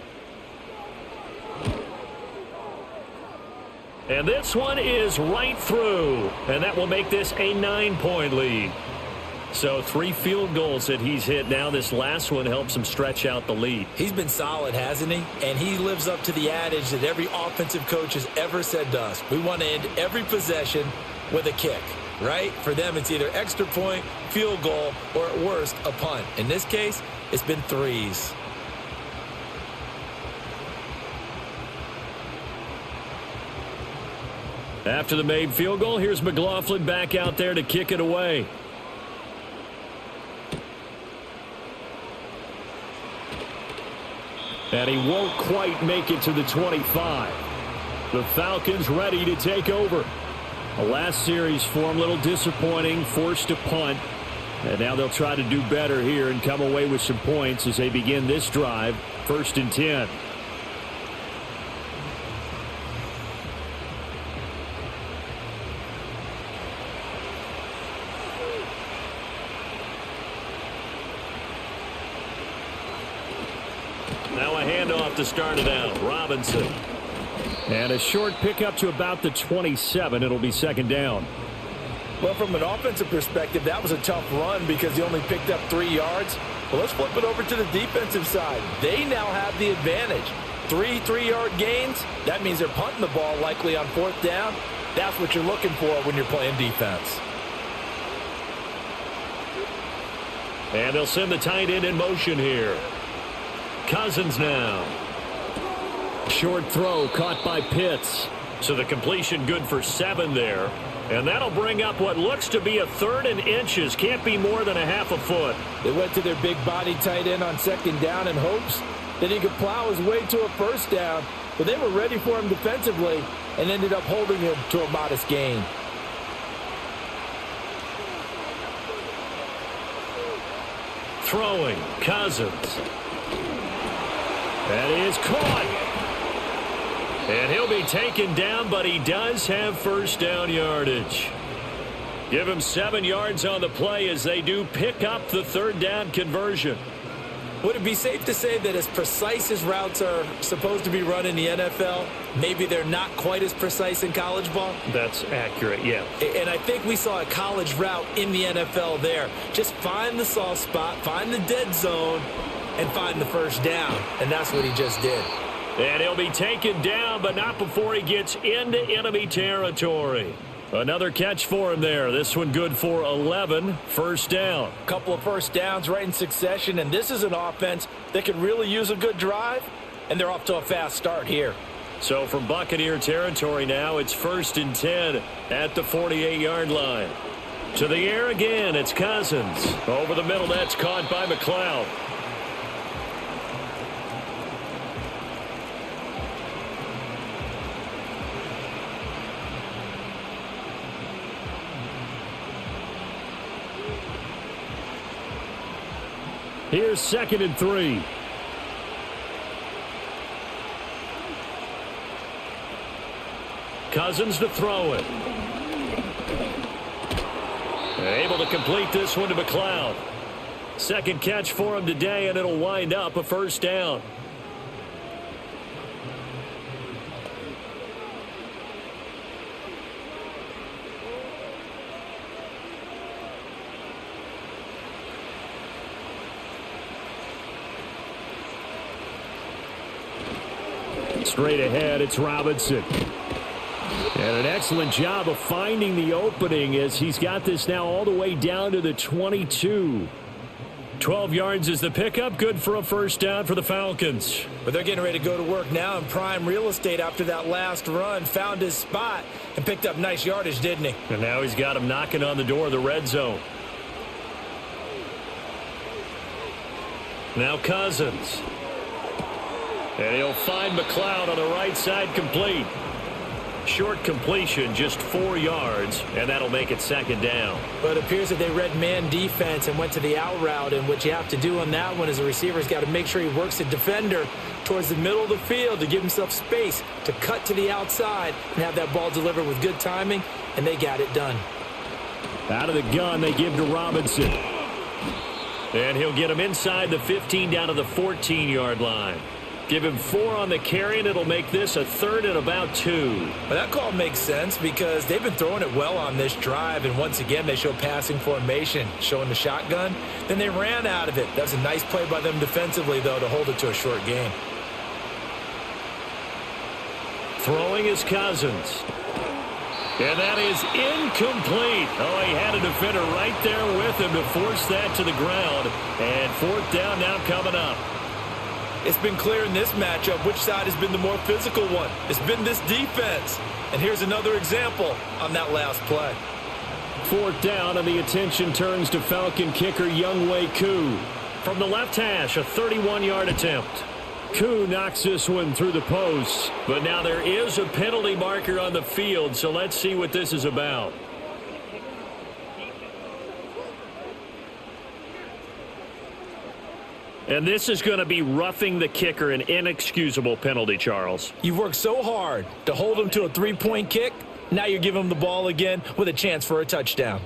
And this one is right through, and that will make this a 9-point lead. So 3 field goals that he's hit now. This last one helps him stretch out the lead. He's been solid, hasn't he? And he lives up to the adage that every offensive coach has ever said to us. We want to end every possession with a kick, right? For them, it's either extra point, field goal, or at worst, a punt. In this case, it's been 3s. After the made field goal, here's McLaughlin back out there to kick it away. And he won't quite make it to the 25. The Falcons ready to take over. The last series for them, a little disappointing, forced to punt. And now they'll try to do better here and come away with some points as they begin this drive, 1st and 10. Now a handoff to start it out. Robinson. And a short pickup to about the 27. It'll be 2nd down. Well, from an offensive perspective, that was a tough run because he only picked up 3 yards. Well, let's flip it over to the defensive side. They now have the advantage. 3 3-yard gains. That means they're punting the ball likely on 4th down. That's what you're looking for when you're playing defense. And they'll send the tight end in motion here. Cousins now. Short throw caught by Pitts. So the completion good for 7 there. And that'll bring up what looks to be a 3rd and inches. Can't be more than a half a foot. They went to their big body tight end on 2nd down in hopes that he could plow his way to a 1st down. But they were ready for him defensively and ended up holding him to a modest gain. Throwing, Cousins. That is caught. And he'll be taken down, but he does have 1st down yardage. Give him 7 yards on the play as they do pick up the 3rd down conversion. Would it be safe to say that as precise as routes are supposed to be run in the NFL, maybe they're not quite as precise in college ball? That's accurate, yeah. And I think we saw a college route in the NFL there. Just find the soft spot, find the dead zone, and find the 1st down. And that's what he just did. And he'll be taken down, but not before he gets into enemy territory. Another catch for him there. This one good for 11. 1st down. A couple of 1st downs right in succession, and this is an offense that could really use a good drive, and they're off to a fast start here. So from Buccaneer territory now, it's 1st and 10 at the 48-yard line. To the air again, it's Cousins. Over the middle, that's caught by McLeod. Here's 2nd and 3. Cousins to throw it. Able to complete this one to McLeod. 2nd catch for him today, and it'll wind up a 1st down. Straight ahead, it's Robinson. And an excellent job of finding the opening as he's got this now all the way down to the 22. 12 yards is the pickup. Good for a 1st down for the Falcons. But they're getting ready to go to work now in prime real estate after that last run. Found his spot and picked up nice yardage, didn't he? And now he's got him knocking on the door of the red zone. Now Cousins. And he'll find McLeod on the right side, complete. Short completion, just 4 yards, and that'll make it 2nd down. But it appears that they read man defense and went to the out route, and what you have to do on that one as a receiver's got to make sure he works the defender towards the middle of the field to give himself space to cut to the outside and have that ball delivered with good timing, and they got it done. Out of the gun, they give to Robinson. And he'll get him inside the 15 down to the 14-yard line. Give him 4 on the carry, and it'll make this a 3rd and about 2. Well, that call makes sense because they've been throwing it well on this drive, and once again, they show passing formation, showing the shotgun. Then they ran out of it. That's a nice play by them defensively, though, to hold it to a short gain. Throwing is Cousins. And that is incomplete. Oh, he had a defender right there with him to force that to the ground. And 4th down now coming up. It's been clear in this matchup which side has been the more physical one. It's been this defense. And here's another example on that last play. 4th down, and the attention turns to Falcon kicker Younghoe Koo. From the left hash, a 31-yard attempt. Koo knocks this one through the post. But now there is a penalty marker on the field, so let's see what this is about. And this is going to be roughing the kicker, an inexcusable penalty, Charles. You've worked so hard to hold him to a three-point kick. Now you're giving him the ball again with a chance for a touchdown.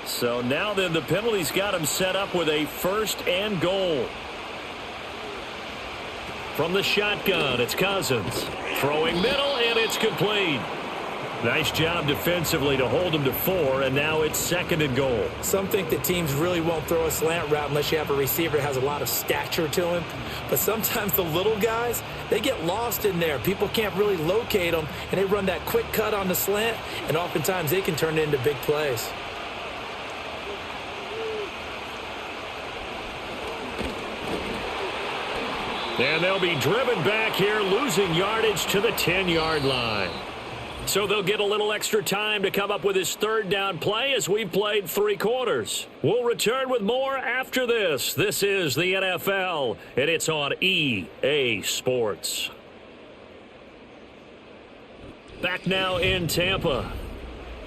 So now then the penalty's got him set up with a 1st and goal. From the shotgun, it's Cousins. Throwing middle, and it's complete. Nice job defensively to hold him to 4, and now it's 2nd and goal. Some think that teams really won't throw a slant route unless you have a receiver that has a lot of stature to him. But sometimes the little guys, they get lost in there. People can't really locate them, and they run that quick cut on the slant, and oftentimes they can turn it into big plays. And they'll be driven back here, losing yardage to the 10-yard line. So they'll get a little extra time to come up with his 3rd down play as we've played 3 quarters. We'll return with more after this. This is the NFL, and it's on EA Sports. Back now in Tampa.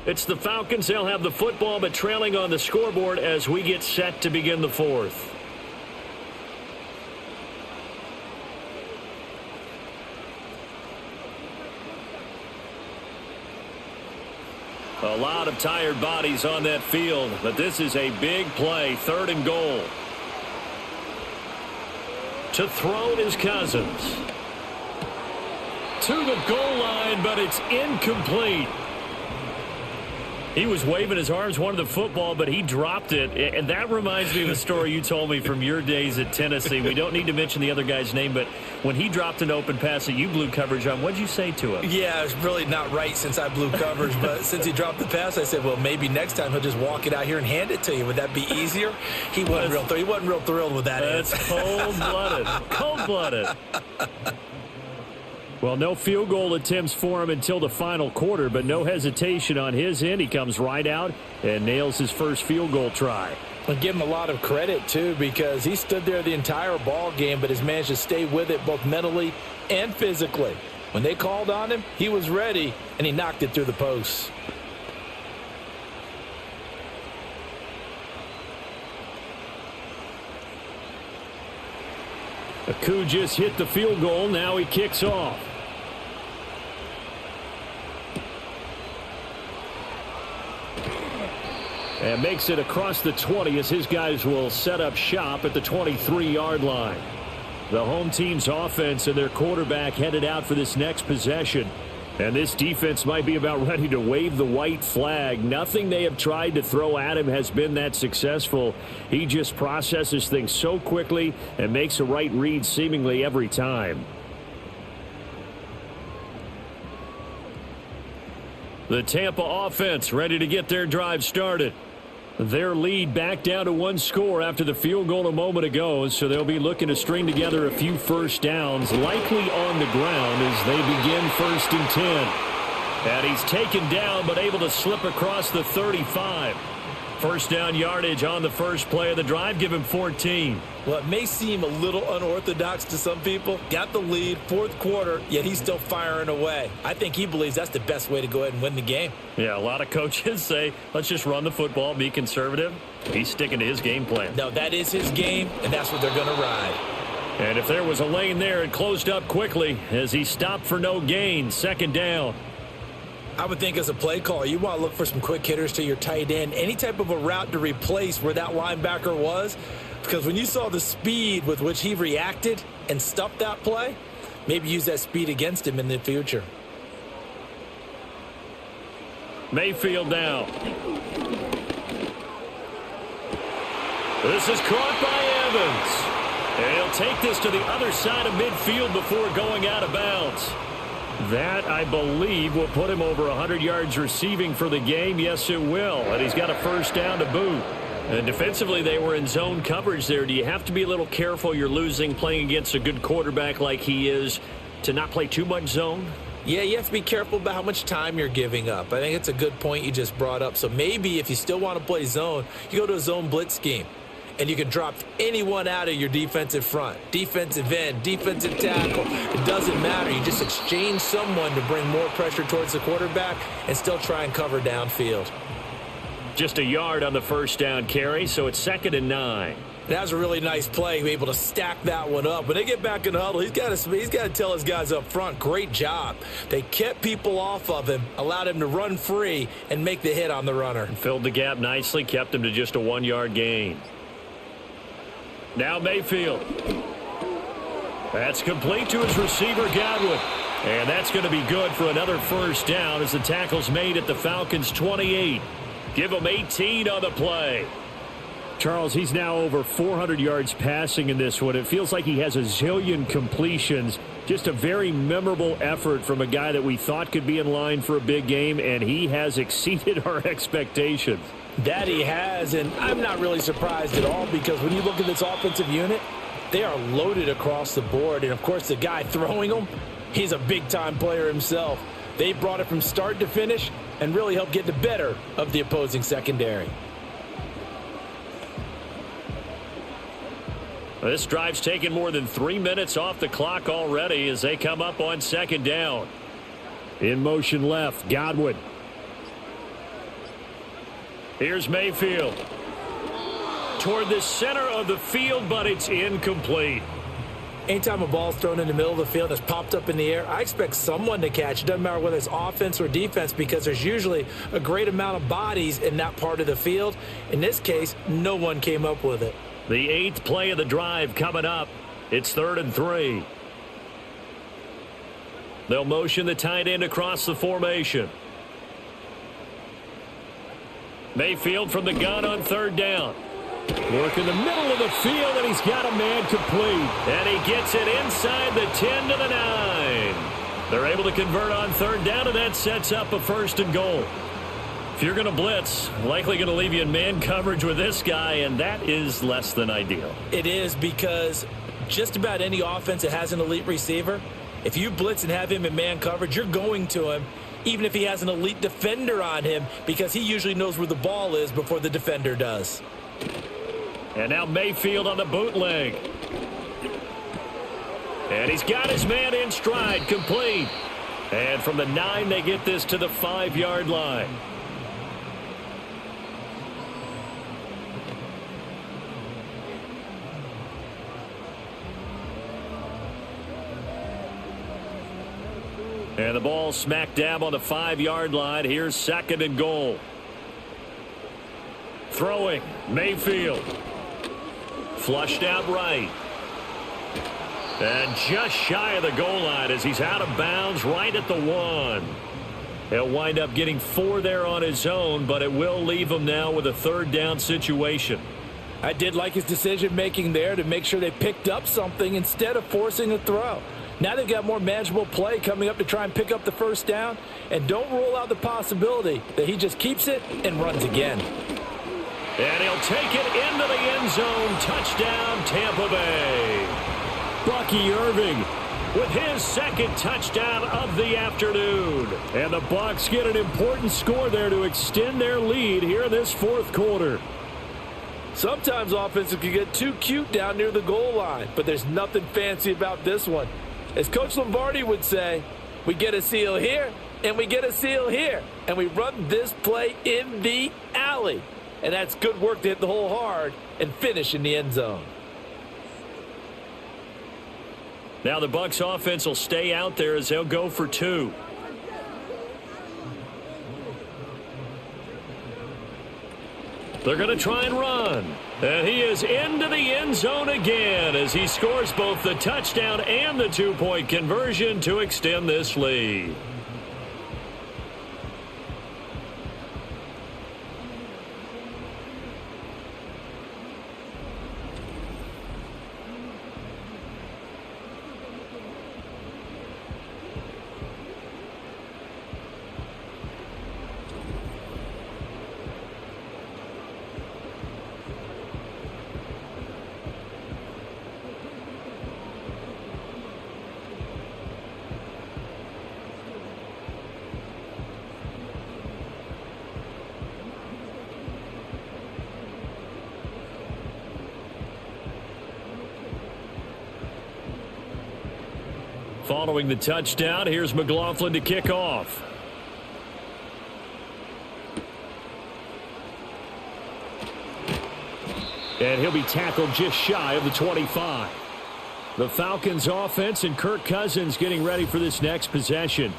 It's the Falcons. They'll have the football, but trailing on the scoreboard as we get set to begin the 4th. A lot of tired bodies on that field, but this is a big play, 3rd and goal. To throw it is Cousins. To the goal line, but it's incomplete. He was waving his arms, wanted the football, but he dropped it. And that reminds me of a story you told me from your days at Tennessee. We don't need to mention the other guy's name, but when he dropped an open pass that you blew coverage on, what did you say to him? Yeah, it's really not right since I blew coverage, but since he dropped the pass, I said, well, maybe next time he'll just walk it out here and hand it to you. Would that be easier? He wasn't real thrilled with that answer. That's cold-blooded. Cold-blooded. Well, no field goal attempts for him until the final quarter, but no hesitation on his end. He comes right out and nails his first field goal try. I give him a lot of credit, too, because he stood there the entire ball game, but has managed to stay with it both mentally and physically. When they called on him, he was ready, and he knocked it through the posts. Koo just hit the field goal. Now he kicks off. And makes it across the 20 as his guys will set up shop at the 23-yard line. The home team's offense and their quarterback headed out for this next possession. And this defense might be about ready to wave the white flag. Nothing they have tried to throw at him has been that successful. He just processes things so quickly and makes a right read seemingly every time. The Tampa offense ready to get their drive started. Their lead back down to 1 score after the field goal a moment ago, so they'll be looking to string together a few first downs, likely on the ground as they begin 1st and 10. And he's taken down but able to slip across the 35. First down yardage on the first play of the drive. Give him 14. Well, it may seem a little unorthodox to some people. Got the lead, 4th quarter, yet he's still firing away. I think he believes that's the best way to go ahead and win the game. Yeah, a lot of coaches say, let's just run the football, be conservative. He's sticking to his game plan. No, that is his game, and that's what they're going to ride. And if there was a lane there, it closed up quickly as he stopped for no gain. 2nd down. I would think as a play caller, you want to look for some quick hitters to your tight end. Any type of a route to replace where that linebacker was. Because when you saw the speed with which he reacted and stuffed that play, maybe use that speed against him in the future. Mayfield down. This is caught by Evans. And he'll take this to the other side of midfield before going out of bounds. That, I believe, will put him over 100 yards receiving for the game. Yes, it will. And he's got a first down to boot. And defensively, they were in zone coverage there. Do you have to be a little careful? You're losing playing against a good quarterback like he is to not play too much zone? Yeah, you have to be careful about how much time you're giving up. I think it's a good point you just brought up. So maybe if you still want to play zone, you go to a zone blitz scheme. And you can drop anyone out of your defensive front. Defensive end, defensive tackle. It doesn't matter. You just exchange someone to bring more pressure towards the quarterback and still try and cover downfield. Just a yard on the first down carry, so it's 2nd and 9. That was a really nice play, able to stack that one up. When they get back in the huddle, he's got to tell his guys up front, great job. They kept people off of him, allowed him to run free and make the hit on the runner. And filled the gap nicely, kept him to just a 1-yard gain. Now Mayfield. That's complete to his receiver, Godwin. And that's going to be good for another first down as the tackle's made at the Falcons' 28. Give him 18 on the play. Charles, he's now over 400 yards passing in this one. It feels like he has a zillion completions. Just a very memorable effort from a guy that we thought could be in line for a big game, and he has exceeded our expectations. That he has, and I'm not really surprised at all because when you look at this offensive unit, they are loaded across the board. And, of course, the guy throwing them, he's a big-time player himself. They brought it from start to finish and really helped get the better of the opposing secondary. This drive's taken more than 3 minutes off the clock already as they come up on 2nd down. In motion left, Godwin. Here's Mayfield. Toward the center of the field, but it's incomplete. Anytime a ball's thrown in the middle of the field and it's popped up in the air, I expect someone to catch. It doesn't matter whether it's offense or defense because there's usually a great amount of bodies in that part of the field. In this case, no one came up with it. The 8th play of the drive coming up. It's 3rd and 3. They'll motion the tight end across the formation. Mayfield from the gun on 3rd down. Work in the middle of the field, and he's got a man complete. And he gets it inside the 10 to the 9. They're able to convert on 3rd down, and that sets up a 1st and goal. If you're going to blitz, likely going to leave you in man coverage with this guy, and that is less than ideal. It is because just about any offense that has an elite receiver, if you blitz and have him in man coverage, you're going to him, even if he has an elite defender on him, because he usually knows where the ball is before the defender does. And now Mayfield on the bootleg. And he's got his man in stride, complete. And from the 9, they get this to the 5-yard line. And the ball smack dab on the 5-yard line. Here's 2nd and goal. Throwing, Mayfield. Flushed out right. And just shy of the goal line as he's out of bounds right at the 1. He'll wind up getting 4 there on his own, but it will leave him now with a 3rd down situation. I did like his decision-making there to make sure they picked up something instead of forcing a throw. Now they've got more manageable play coming up to try and pick up the 1st down. And don't rule out the possibility that he just keeps it and runs again. And he'll take it into the end zone. Touchdown, Tampa Bay. Bucky Irving with his 2nd touchdown of the afternoon. And the Bucs get an important score there to extend their lead here in this 4th quarter. Sometimes offenses can get too cute down near the goal line, but there's nothing fancy about this one. As Coach Lombardi would say, we get a seal here, and we get a seal here, and we run this play in the alley. And that's good work to hit the hole hard and finish in the end zone. Now the Bucs offense will stay out there as they'll go for 2. They're going to try and run. And he is into the end zone again as he scores both the touchdown and the 2-point conversion to extend this lead. Following the touchdown, here's McLaughlin to kick off. And he'll be tackled just shy of the 25. The Falcons offense and Kirk Cousins getting ready for this next possession.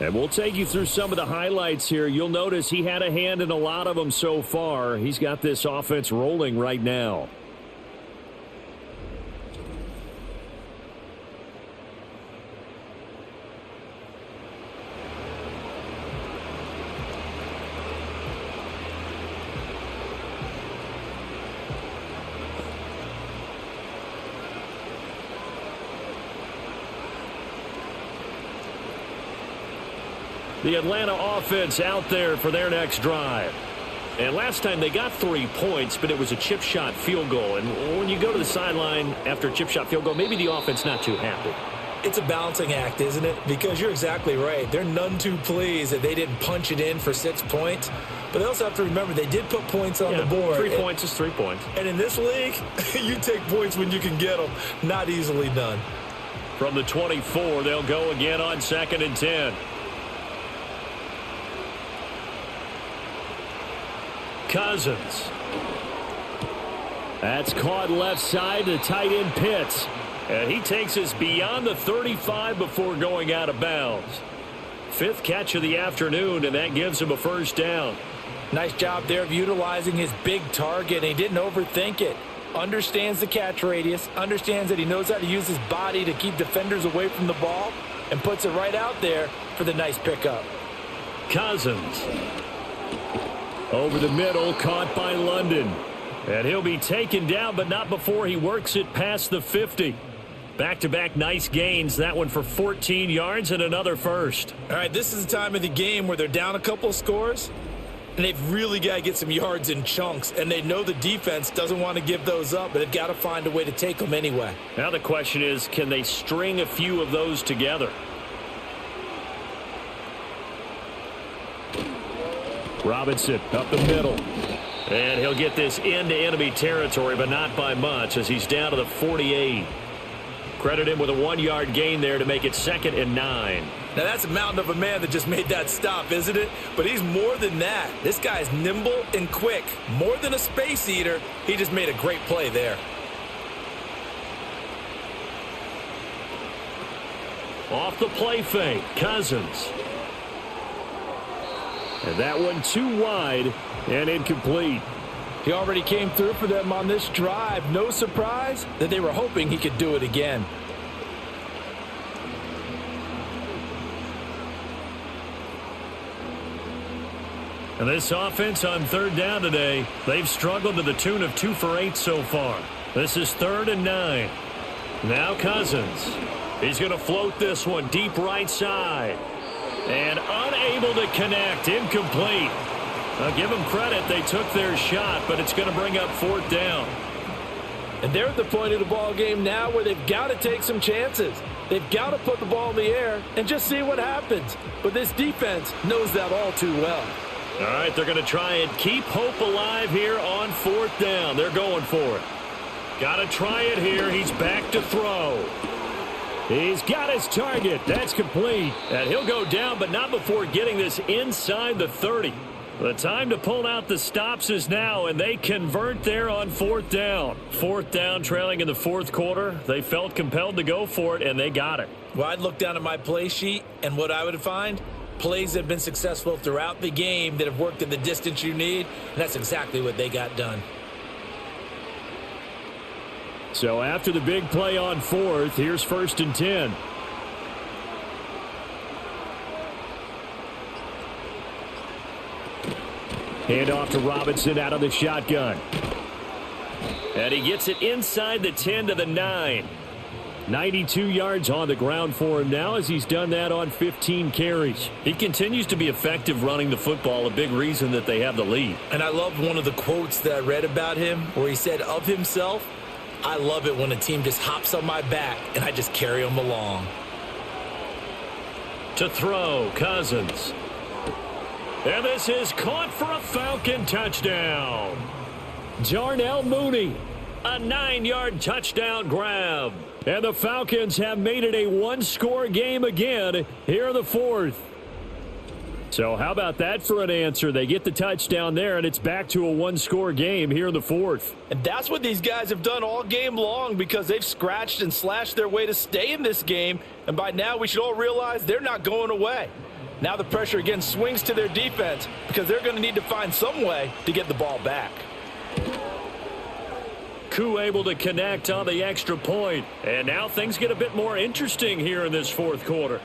And we'll take you through some of the highlights here. You'll notice he had a hand in a lot of them so far. He's got this offense rolling right now. The Atlanta offense out there for their next drive. And last time they got 3 points, but it was a chip shot field goal. And when you go to the sideline after a chip shot field goal, maybe the offense not too happy. It's a balancing act, isn't it? Because you're exactly right. They're none too pleased that they didn't punch it in for 6 points. But they also have to remember they did put points on the board. 3 points is 3 points. And in this league, you take points when you can get them. Not easily done. From the 24, they'll go again on 2nd and 10. Cousins. That's caught left side to tight end Pitts. And he takes us beyond the 35 before going out of bounds. 5th catch of the afternoon, and that gives him a first down. Nice job there of utilizing his big target. He didn't overthink it. Understands the catch radius. Understands that he knows how to use his body to keep defenders away from the ball. And puts it right out there for the nice pickup. Cousins. Over the middle, caught by London. And he'll be taken down, but not before he works it past the 50. Back-to-back nice gains. That one for 14 yards and another first. All right, this is the time of the game where they're down a couple of scores, and they've really got to get some yards in chunks. And they know the defense doesn't want to give those up, but they've got to find a way to take them anyway. Now the question is, can they string a few of those together? Robinson up the middle. And he'll get this into enemy territory, but not by much as he's down to the 48. Credit him with a 1-yard gain there to make it 2nd and 9. Now that's a mountain of a man that just made that stop, isn't it? But he's more than that. This guy's nimble and quick. More than a space eater. He just made a great play there. Off the play fake, Cousins. And that one too wide and incomplete. He already came through for them on this drive. No surprise that they were hoping he could do it again. And this offense on 3rd down today, they've struggled to the tune of 2 for 8 so far. This is 3rd and 9. Now Cousins. He's going to float this one deep right side. And unable to connect. Incomplete. I'll give them credit. They took their shot, but it's going to bring up 4th down. And they're at the point of the ball game now where they've got to take some chances. They've got to put the ball in the air and just see what happens. But this defense knows that all too well. All right, they're going to try and keep hope alive here on 4th down. They're going for it. Got to try it here. He's back to throw. He's got his target. That's complete. And he'll go down, but not before getting this inside the 30. The time to pull out the stops is now, and they convert there on 4th down. 4th down, trailing in the 4th quarter. They felt compelled to go for it, and they got it. Well, I'd look down at my play sheet, and what I would find, plays that have been successful throughout the game that have worked in the distance you need, and that's exactly what they got done. So after the big play on 4th, here's 1st and 10. Hand off to Robinson out of the shotgun. And he gets it inside the 10 to the 9. 92 yards on the ground for him now as he's done that on 15 carries. He continues to be effective running the football, a big reason that they have the lead. And I love one of the quotes that I read about him where he said of himself, I love it when a team just hops on my back and I just carry them along. To throw, Cousins. And this is caught for a Falcon touchdown. Darnell Mooney. A 9-yard touchdown grab. And the Falcons have made it a one-score game again here in the fourth. So how about that for an answer? They get the touchdown there, and it's back to a one-score game here in the fourth. And that's what these guys have done all game long, because they've scratched and slashed their way to stay in this game. And by now we should all realize they're not going away. Now the pressure again swings to their defense, because they're going to need to find some way to get the ball back. Koo able to connect on the extra point. And now things get a bit more interesting here in this fourth quarter.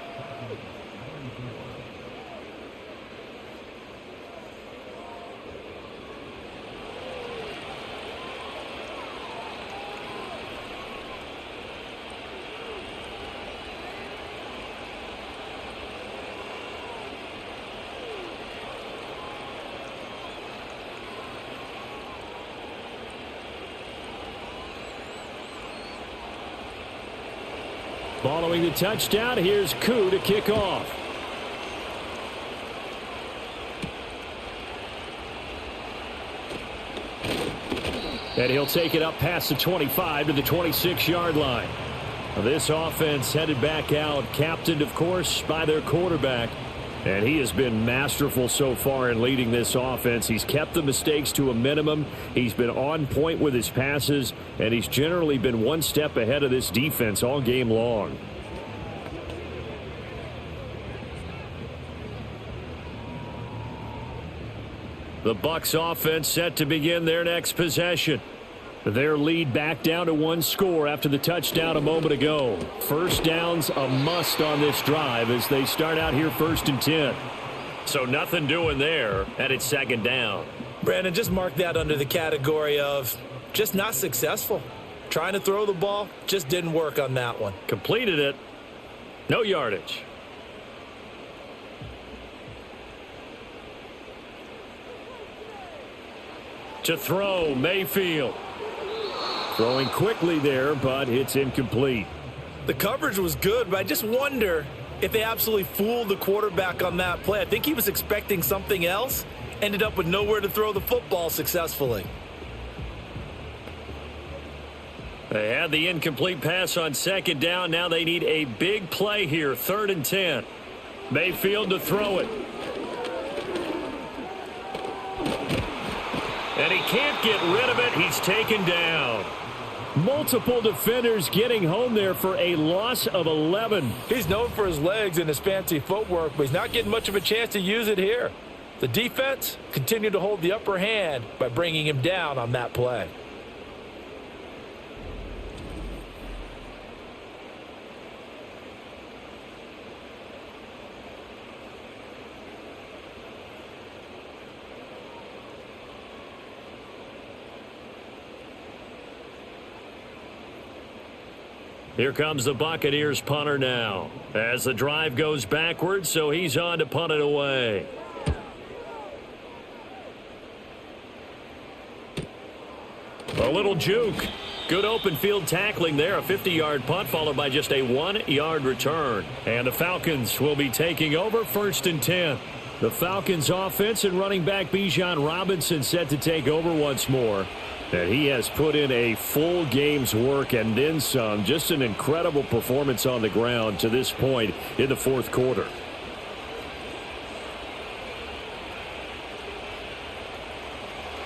Following the touchdown, here's Koo to kick off. And he'll take it up past the 25 to the 26-yard line. This offense headed back out, captained, of course, by their quarterback. And he has been masterful so far in leading this offense. He's kept the mistakes to a minimum. He's been on point with his passes, and he's generally been one step ahead of this defense all game long. The Bucs offense set to begin their next possession. Their lead back down to one score after the touchdown a moment ago. First down's a must on this drive as they start out here 1st and 10. So nothing doing there, and it's 2nd down. Brandon, just mark that under the category of just not successful. Trying to throw the ball, just didn't work on that one. Completed it. No yardage. To throw, Mayfield. Throwing quickly there, but it's incomplete. The coverage was good, but I just wonder if they absolutely fooled the quarterback on that play. I think he was expecting something else, ended up with nowhere to throw the football successfully. They had the incomplete pass on 2nd down. Now they need a big play here, 3rd and 10. Mayfield to throw it. And he can't get rid of it. He's taken down. Multiple defenders getting home there for a loss of 11. He's known for his legs and his fancy footwork, but he's not getting much of a chance to use it here. The defense continued to hold the upper hand by bringing him down on that play. Here comes the Buccaneers punter now as the drive goes backwards, so he's on to punt it away. A little juke. Good open field tackling there. A 50-yard punt followed by just a 1-yard return. And the Falcons will be taking over 1st and 10. The Falcons offense and running back Bijan Robinson set to take over once more. And he has put in a full game's work and then some. Just an incredible performance on the ground to this point in the fourth quarter.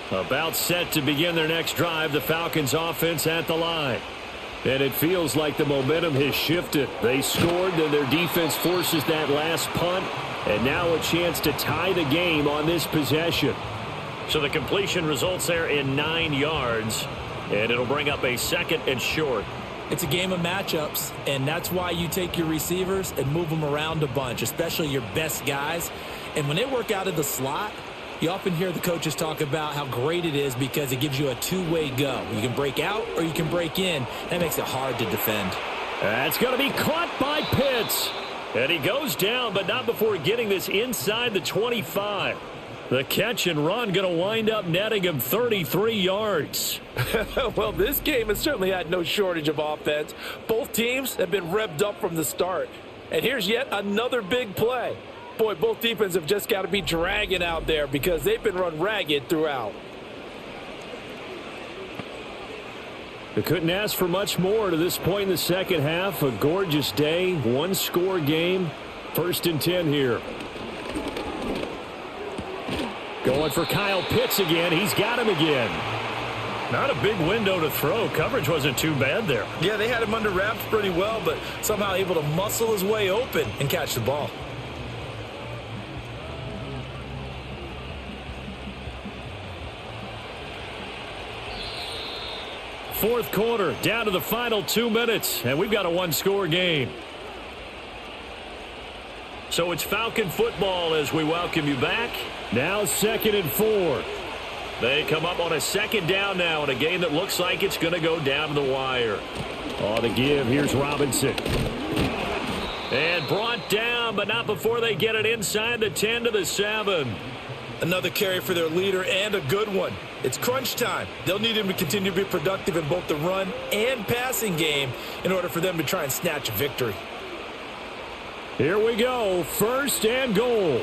About set to begin their next drive, the Falcons offense at the line. And it feels like the momentum has shifted. They scored, then their defense forces that last punt. And now a chance to tie the game on this possession. So the completion results there in 9 yards, and it'll bring up a 2nd and short. It's a game of matchups, and that's why you take your receivers and move them around a bunch, especially your best guys. And when they work out of the slot, you often hear the coaches talk about how great it is because it gives you a two-way go. You can break out or you can break in. That makes it hard to defend. That's going to be caught by Pitts. And he goes down, but not before getting this inside the 25. The catch and run going to wind up netting him 33 yards. Well, this game has certainly had no shortage of offense. Both teams have been revved up from the start. And here's yet another big play. Boy, both defenses have just got to be dragging out there because they've been run ragged throughout. They couldn't ask for much more to this point in the second half. A gorgeous day, one-score game. 1st and 10 here. Going for Kyle Pitts again. He's got him again. Not a big window to throw. Coverage wasn't too bad there. Yeah, they had him under wraps pretty well, but somehow able to muscle his way open and catch the ball. Fourth quarter, down to the final 2 minutes, and we've got a one-score game. So it's Falcon football as we welcome you back. Now 2nd and 4. They come up on a 2nd down now in a game that looks like it's going to go down to the wire. On the give, here's Robinson. And brought down, but not before they get it inside the 10 to the 7. Another carry for their leader and a good one. It's crunch time. They'll need him to continue to be productive in both the run and passing game in order for them to try and snatch a victory. Here we go. 1st and goal.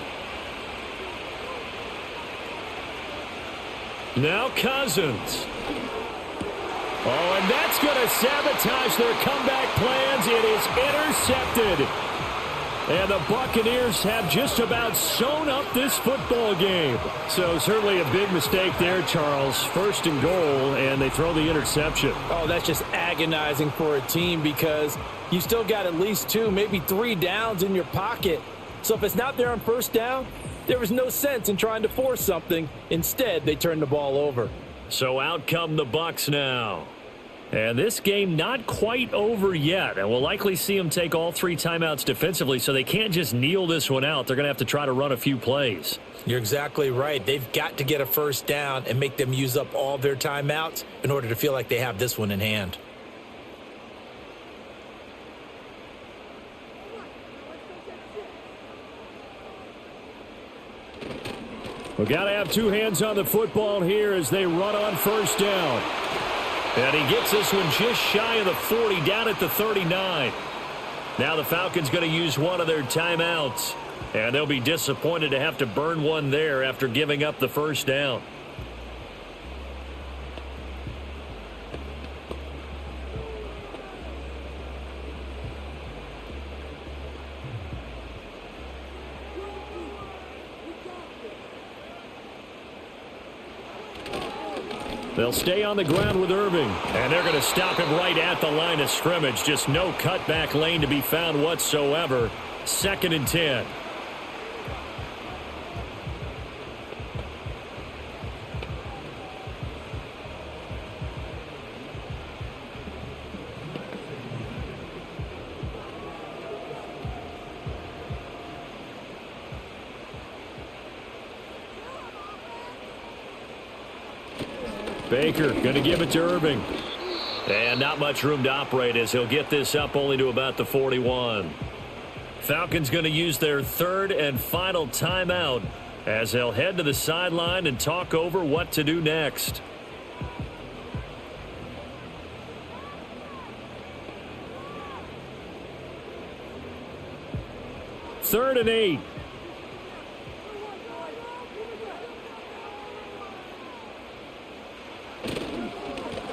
Now Cousins. Oh, and that's going to sabotage their comeback plans. It is intercepted. And the Buccaneers have just about sewn up this football game. So certainly a big mistake there, Charles. 1st and goal, and they throw the interception. Oh, that's just agonizing for a team because you still got at least 2, maybe 3 downs in your pocket. So if it's not there on 1st down, there was no sense in trying to force something. Instead, they turned the ball over. So out come the Bucs now. And this game not quite over yet. And we'll likely see them take all 3 timeouts defensively, so they can't just kneel this one out. They're going to have to try to run a few plays. You're exactly right. They've got to get a 1st down and make them use up all their timeouts in order to feel like they have this one in hand. We've got to have 2 hands on the football here as they run on 1st down. And he gets this one just shy of the 40, down at the 39. Now the Falcons going to use one of their timeouts. And they'll be disappointed to have to burn one there after giving up the 1st down. They'll stay on the ground with Irving. And they're going to stop him right at the line of scrimmage. Just no cutback lane to be found whatsoever. 2nd and 10. Baker going to give it to Irving. And not much room to operate as he'll get this up only to about the 41. Falcons going to use their 3rd and final timeout as they'll head to the sideline and talk over what to do next. Third and 8.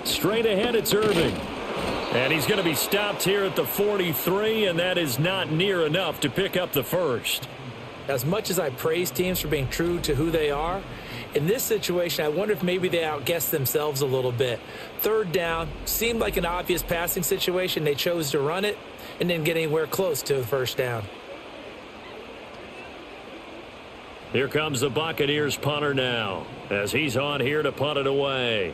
Straight ahead, it's Irving. And he's going to be stopped here at the 43, and that is not near enough to pick up the 1st. As much as I praise teams for being true to who they are, in this situation, I wonder if maybe they outguessed themselves a little bit. 3rd down, seemed like an obvious passing situation. They chose to run it and didn't get anywhere close to the 1st down. Here comes the Buccaneers punter now as he's on here to punt it away.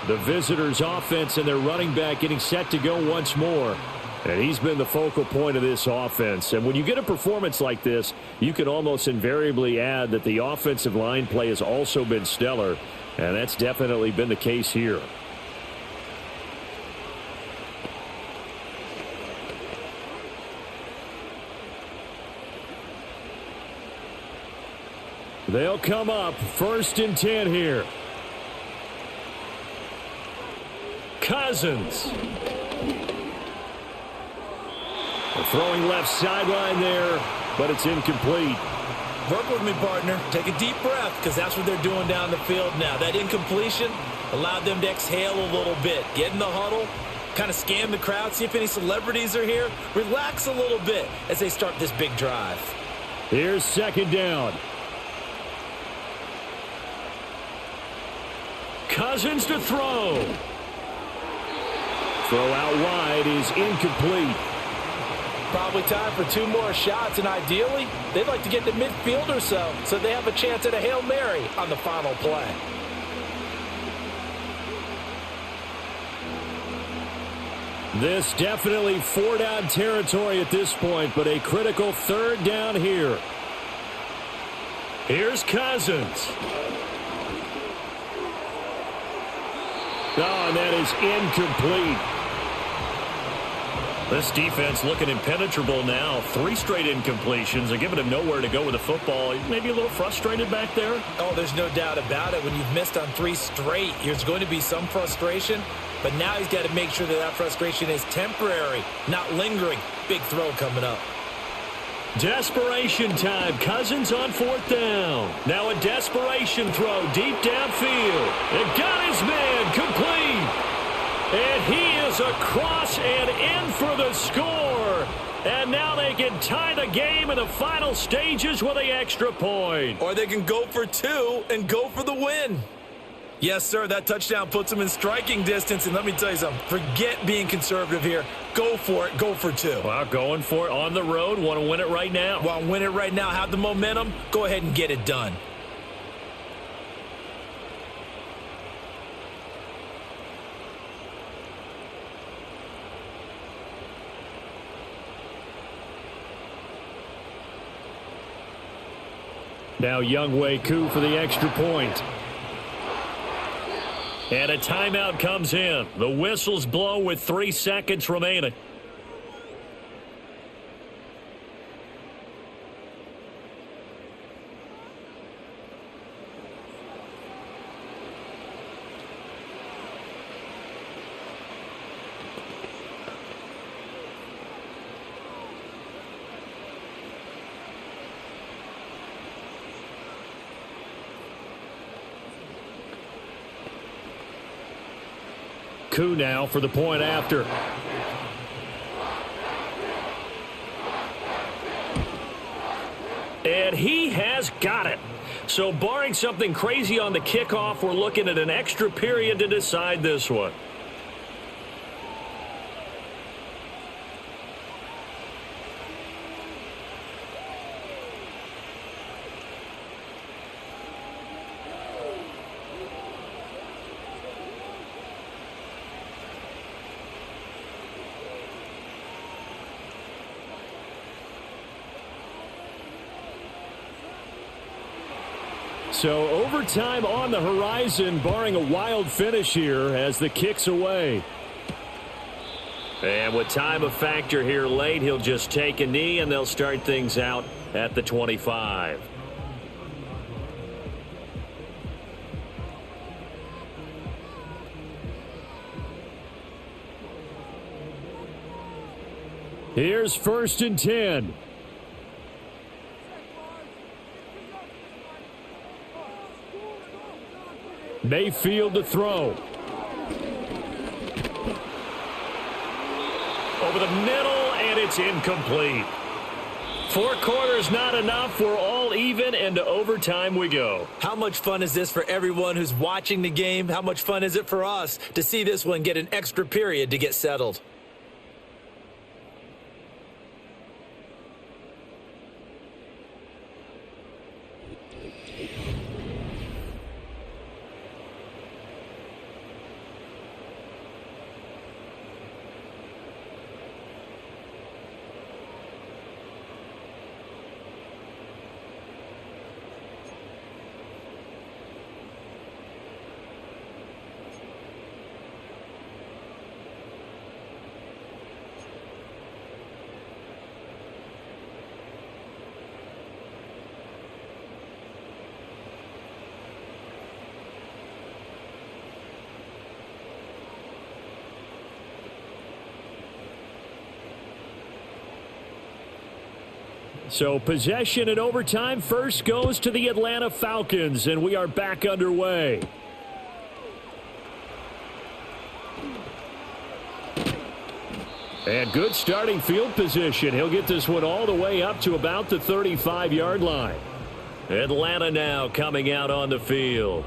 The visitors' offense and their running back getting set to go once more. And he's been the focal point of this offense. And when you get a performance like this, you can almost invariably add that the offensive line play has also been stellar. And that's definitely been the case here. They'll come up 1st and 10 here. Cousins. Throwing left sideline there. but it's incomplete. Work with me, partner. Take a deep breath, because that's what they're doing down the field now. That incompletion allowed them to exhale a little bit. Get in the huddle, kind of scan the crowd, see if any celebrities are here. Relax a little bit as they start this big drive. Here's second down. Cousins to throw. Throw out wide is incomplete. Probably time for 2 more shots, and ideally, they'd like to get to midfield or so they have a chance at a Hail Mary on the final play. This definitely 4-down territory at this point, but a critical 3rd down here. Here's Cousins. Oh, and that is incomplete. This defense looking impenetrable now. 3 straight incompletions. They're giving him nowhere to go with the football. Maybe a little frustrated back there. Oh, there's no doubt about it. When you've missed on 3 straight, there's going to be some frustration. But now he's got to make sure that frustration is temporary, not lingering. Big throw coming up. Desperation time. Cousins on 4th down. Now a desperation throw deep downfield. It got his man complete. And he is across and in for the score. And now they can tie the game in the final stages with the extra point. Or they can go for 2 and go for the win. Yes, sir, that touchdown puts them in striking distance. And let me tell you something. Forget being conservative here. Go for it. Go for 2. Well, going for it on the road. Want to win it right now. Want to win it right now. Have the momentum. Go ahead and get it done. Now Younghoe Koo for the extra point. And a timeout comes in. The whistles blow with 3 seconds remaining. Koo now for the point after. And he has got it. So barring something crazy on the kickoff, we're looking at an extra period to decide this one. So overtime on the horizon, barring a wild finish here as the kick's away. And with time a factor here late, he'll just take a knee and they'll start things out at the 25. Here's 1st and 10. Mayfield to throw. Over the middle, and it's incomplete. 4 quarters not enough. We're all even, and to overtime we go. How much fun is this for everyone who's watching the game? How much fun is it for us to see this one get an extra period to get settled? So possession in overtime first goes to the Atlanta Falcons, and we are back underway. And good starting field position. He'll get this one all the way up to about the 35-yard line. Atlanta now coming out on the field.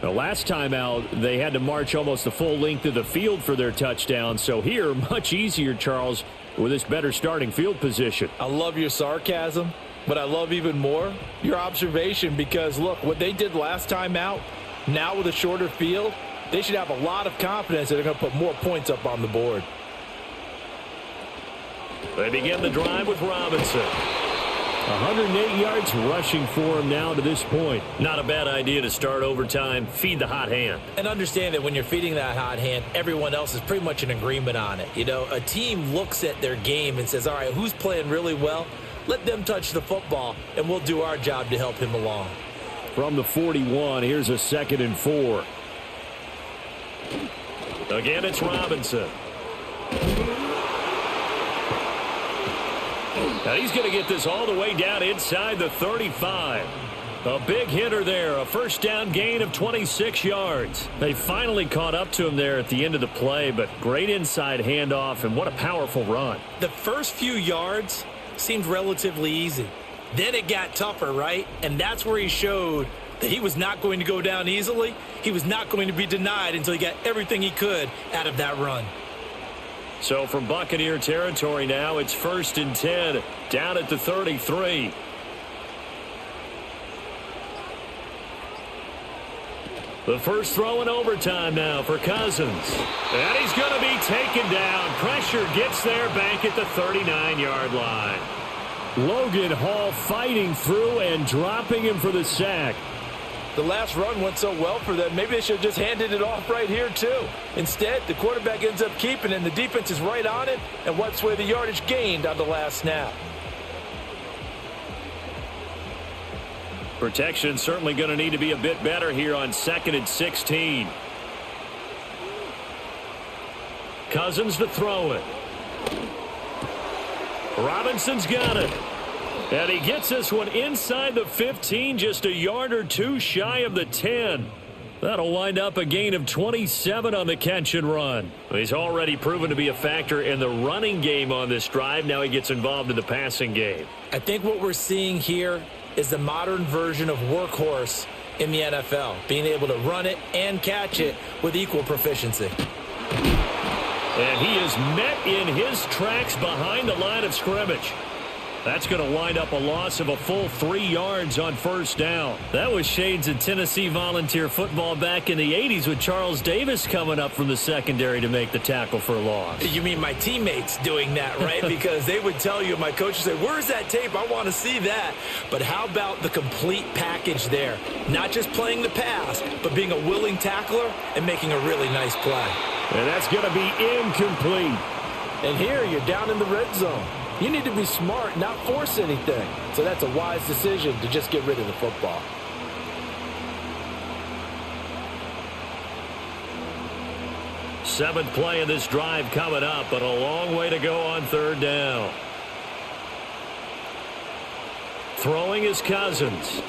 The last time out, they had to march almost the full length of the field for their touchdown. So here, much easier, Charles, with this better starting field position. I love your sarcasm, but I love even more your observation because, look, what they did last time out, now with a shorter field, they should have a lot of confidence that they're going to put more points up on the board. They begin the drive with Robinson. 108 yards rushing for him now to this point. Not a bad idea to start overtime. Feed the hot hand. And understand that when you're feeding that hot hand, everyone else is pretty much in agreement on it. You know, a team looks at their game and says, all right, who's playing really well? Let them touch the football, and we'll do our job to help him along. From the 41, here's a 2nd and 4. Again, it's Robinson. Now he's going to get this all the way down inside the 35. A big hitter there, a first down gain of 26 yards. They finally caught up to him there at the end of the play, but great inside handoff, and what a powerful run. The first few yards seemed relatively easy. Then it got tougher, right? And that's where he showed that he was not going to go down easily. He was not going to be denied until he got everything he could out of that run. So from Buccaneer territory now, it's 1st and 10 down at the 33. The first throw in overtime now for Cousins. And he's going to be taken down. Pressure gets there back at the 39-yard line. Logan Hall fighting through and dropping him for the sack. The last run went so well for them, maybe they should have just handed it off right here, too. Instead, the quarterback ends up keeping it, and the defense is right on it and wipes away the yardage gained on the last snap. Protection certainly going to need to be a bit better here on 2nd and 16. Cousins to throw it. Robinson's got it. And he gets this one inside the 15, just a yard or two shy of the 10. That'll wind up a gain of 27 on the catch and run. He's already proven to be a factor in the running game on this drive. Now he gets involved in the passing game. I think what we're seeing here is the modern version of workhorse in the NFL, being able to run it and catch it with equal proficiency. And he is met in his tracks behind the line of scrimmage. That's going to wind up a loss of a full 3 yards on first down. That was shades of Tennessee volunteer football back in the 80s with Charles Davis coming up from the secondary to make the tackle for a loss. You mean my teammates doing that, right? Because they would tell you, my coach would say, where's that tape? I want to see that. But how about the complete package there? Not just playing the pass, but being a willing tackler and making a really nice play. And that's going to be incomplete. And here you're down in the red zone. You need to be smart, not force anything. So that's a wise decision to just get rid of the football. Seventh play of this drive coming up, but a long way to go on third down. Throwing is Cousins.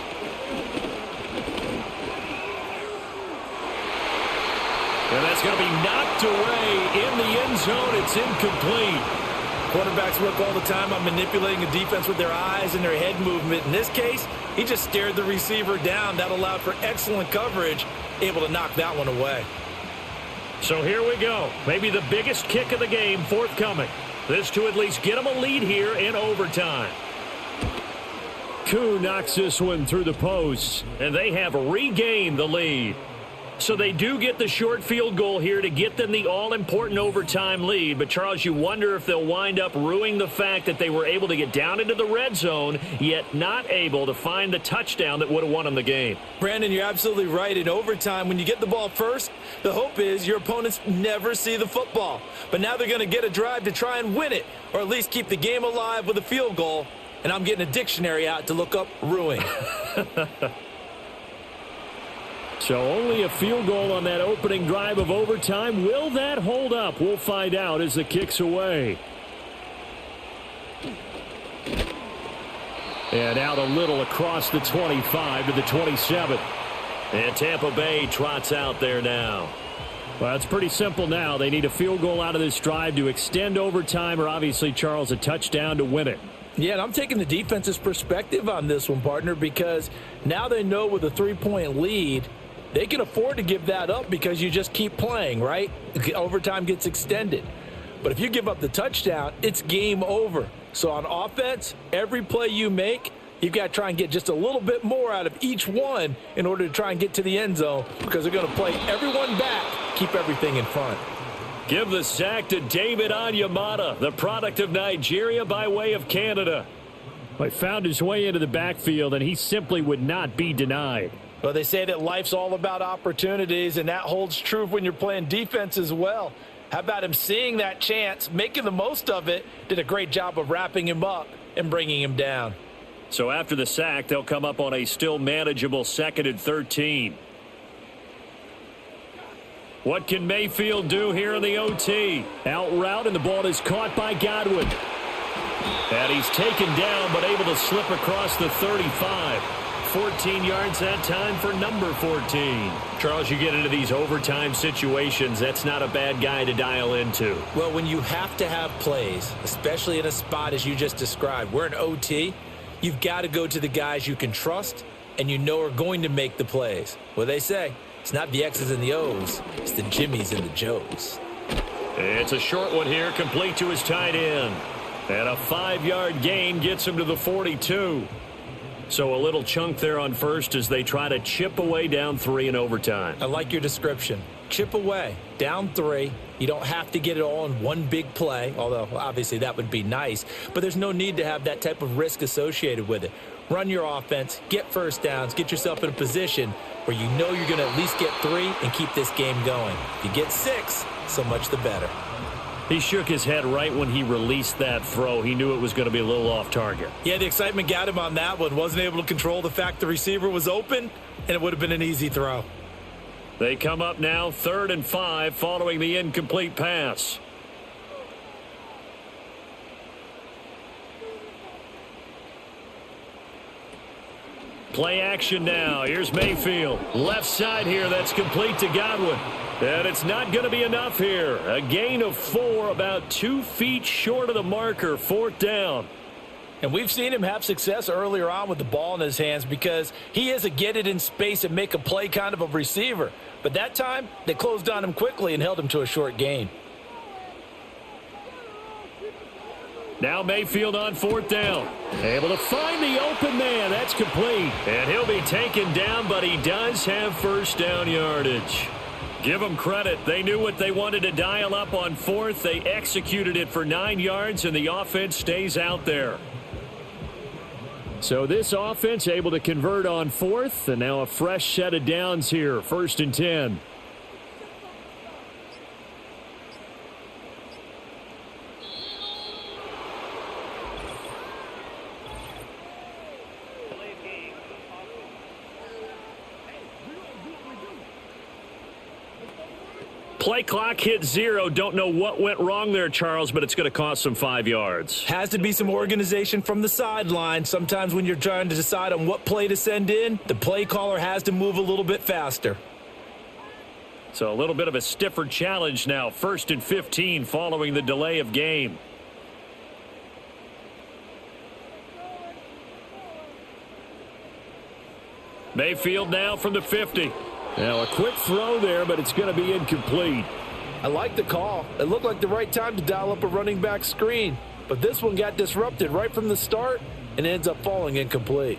And that's going to be knocked away in the end zone. It's incomplete. Quarterbacks work all the time on manipulating a defense with their eyes and their head movement. In this case, he just stared the receiver down. That allowed for excellent coverage, able to knock that one away. So here we go. Maybe the biggest kick of the game forthcoming. This to at least get them a lead here in overtime. Koo knocks this one through the posts, and they have regained the lead. So they do get the short field goal here to get them the all-important overtime lead. But, Charles, you wonder if they'll wind up ruining the fact that they were able to get down into the red zone, yet not able to find the touchdown that would have won them the game. Brandon, you're absolutely right. In overtime, when you get the ball first, the hope is your opponents never see the football. But now they're going to get a drive to try and win it, or at least keep the game alive with a field goal. And I'm getting a dictionary out to look up ruin. So only a field goal on that opening drive of overtime. Will that hold up? We'll find out as the kick's away. And out a little across the 25 to the 27. And Tampa Bay trots out there now. Well, it's pretty simple now. They need a field goal out of this drive to extend overtime, or obviously, Charles, a touchdown to win it. Yeah, and I'm taking the defense's perspective on this one, partner, because now they know with a 3-point lead, they can afford to give that up because you just keep playing, right? Overtime gets extended. But if you give up the touchdown, it's game over. So on offense, every play you make, you've got to try and get just a little bit more out of each one in order to try and get to the end zone, because they're going to play everyone back, keep everything in front. Give the sack to David Onyemata, the product of Nigeria by way of Canada. He found his way into the backfield, and he simply would not be denied. Well, they say that life's all about opportunities, and that holds true when you're playing defense as well. How about him seeing that chance, making the most of it, did a great job of wrapping him up and bringing him down. So after the sack, they'll come up on a still manageable 2nd and 13. What can Mayfield do here in the OT? Out route, and the ball is caught by Godwin. And he's taken down, but able to slip across the 35. 14 yards that time for number 14. Charles, you get into these overtime situations, that's not a bad guy to dial into. Well, when you have to have plays, especially in a spot as you just described, we're in OT, you've got to go to the guys you can trust and you know are going to make the plays. What they say, it's not the X's and the O's, it's the Jimmies and the Joes. It's a short one here, complete to his tight end. And a 5-yard gain gets him to the 42. So a little chunk there on first as they try to chip away down 3 in overtime. I like your description. Chip away, down 3. You don't have to get it all in one big play, although obviously that would be nice. But there's no need to have that type of risk associated with it. Run your offense, get first downs, get yourself in a position where you know you're going to at least get 3 and keep this game going. If you get 6, so much the better. He shook his head right when he released that throw. He knew it was going to be a little off target. Yeah, the excitement got him on that one. Wasn't able to control the fact the receiver was open, and it would have been an easy throw. They come up now 3rd and 5 following the incomplete pass. Play action now. Here's Mayfield. Left side here. That's complete to Godwin. And it's not going to be enough here. A gain of 4, about 2 feet short of the marker. 4th down. And we've seen him have success earlier on with the ball in his hands because he is a get it in space and make a play kind of a receiver. But that time, they closed on him quickly and held him to a short gain. Now Mayfield on 4th down. Able to find the open man. That's complete. And he'll be taken down, but he does have first down yardage. Give them credit. They knew what they wanted to dial up on 4th. They executed it for 9 yards, and the offense stays out there. So this offense able to convert on 4th, and now a fresh set of downs here. 1st and 10. Play clock hit 0. Don't know what went wrong there, Charles, but it's going to cost them 5 yards. Has to be some organization from the sideline. Sometimes when you're trying to decide on what play to send in, the play caller has to move a little bit faster. So a little bit of a stiffer challenge now. 1st and 15 following the delay of game. Mayfield now from the 50. Now a quick throw there, but it's going to be incomplete. I like the call. It looked like the right time to dial up a running back screen. But this one got disrupted right from the start and ends up falling incomplete.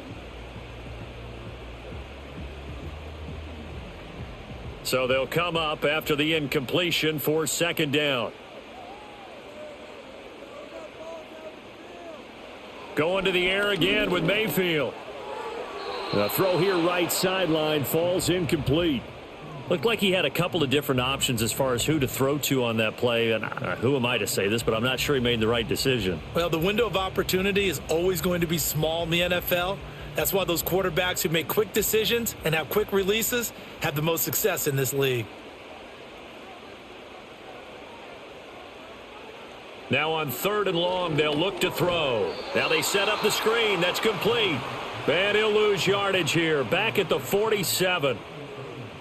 So they'll come up after the incompletion for 2nd down. Going to the air again with Mayfield. The throw here right sideline falls incomplete. Looked like he had a couple of different options as far as who to throw to on that play. And who am I to say this, but I'm not sure he made the right decision. Well, the window of opportunity is always going to be small in the NFL. That's why those quarterbacks who make quick decisions and have quick releases have the most success in this league. Now on 3rd and long, they'll look to throw. Now they set up the screen. That's complete. And he'll lose yardage here, back at the 47.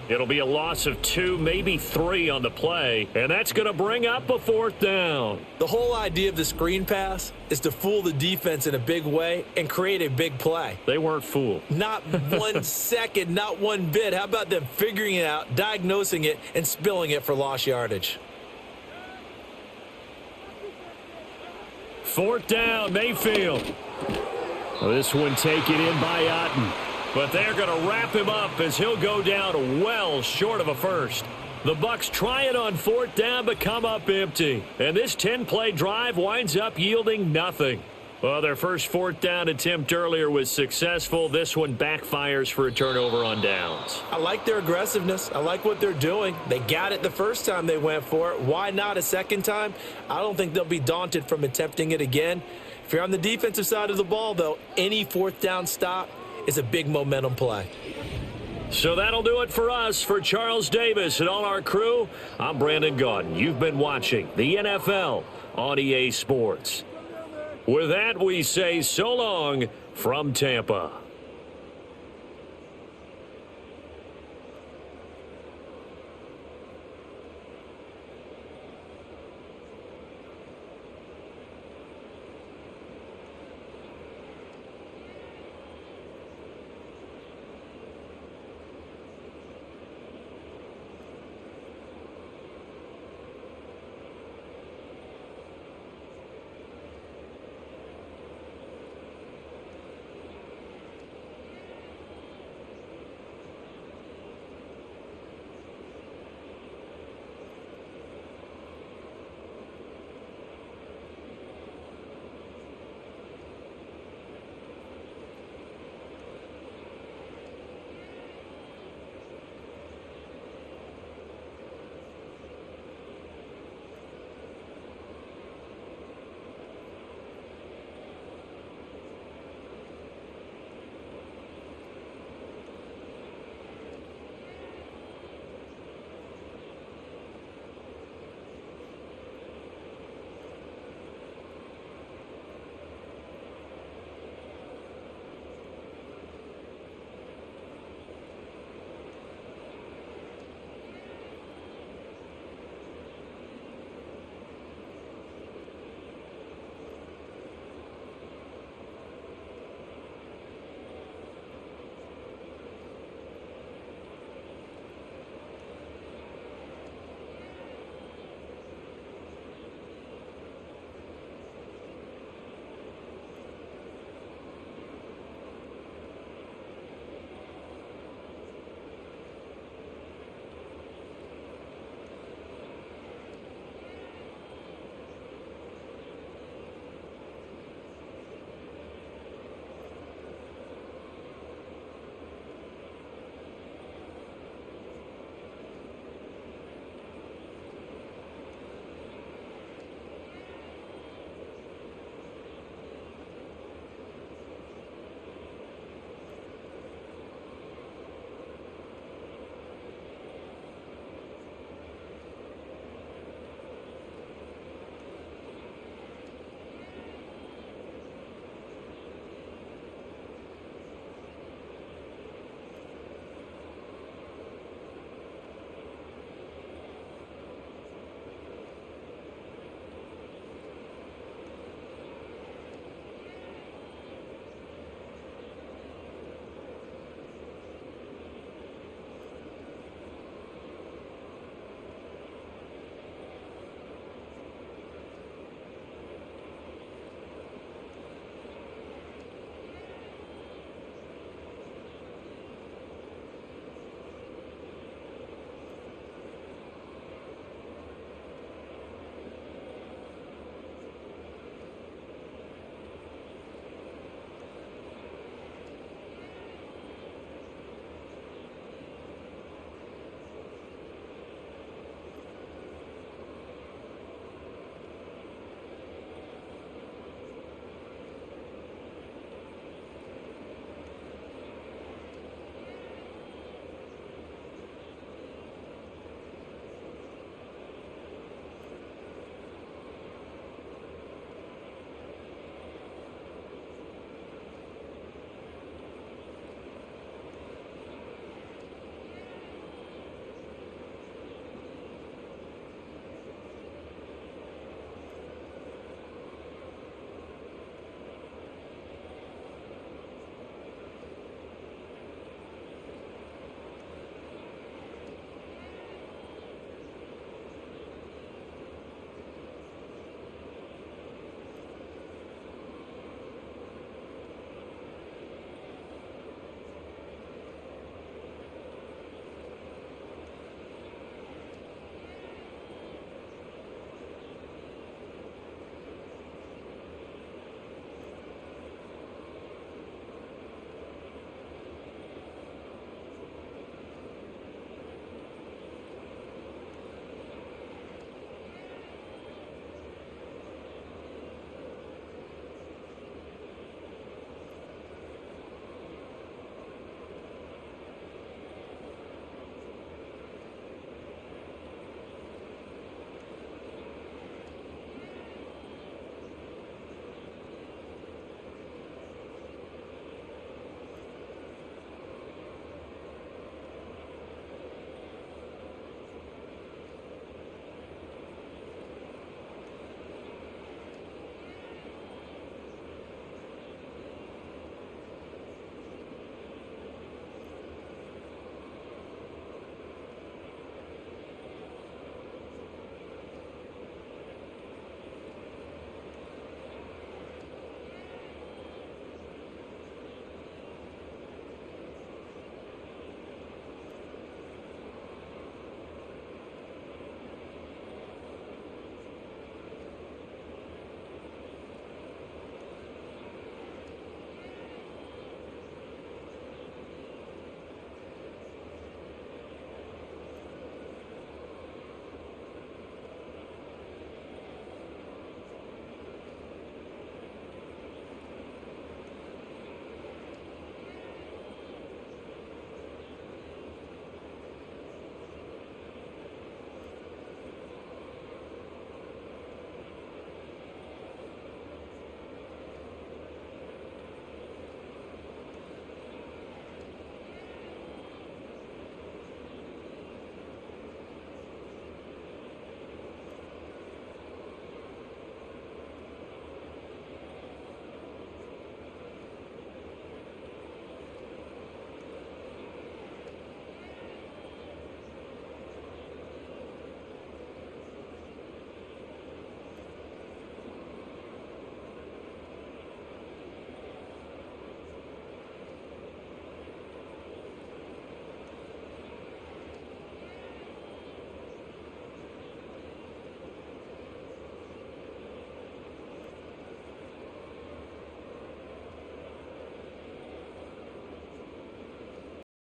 It'll be a loss of 2, maybe 3 on the play, and that's going to bring up a 4th down. The whole idea of the screen pass is to fool the defense in a big way and create a big play. They weren't fooled. Not 1 second, not one bit. How about them figuring it out, diagnosing it, and spilling it for lost yardage? 4th down, Mayfield. Well, this one taken in by Otten. But they're going to wrap him up as he'll go down well short of a first. The Bucs try it on 4th down but come up empty. And this 10-play drive winds up yielding nothing. Well, their first 4th down attempt earlier was successful. This one backfires for a turnover on downs. I like their aggressiveness. I like what they're doing. They got it the first time they went for it. Why not a second time? I don't think they'll be daunted from attempting it again. If you're on the defensive side of the ball, though, any 4th down stop is a big momentum play. So that'll do it for us. For Charles Davis and all our crew, I'm Brandon Gaudin. You've been watching the NFL on EA Sports. With that, we say so long from Tampa.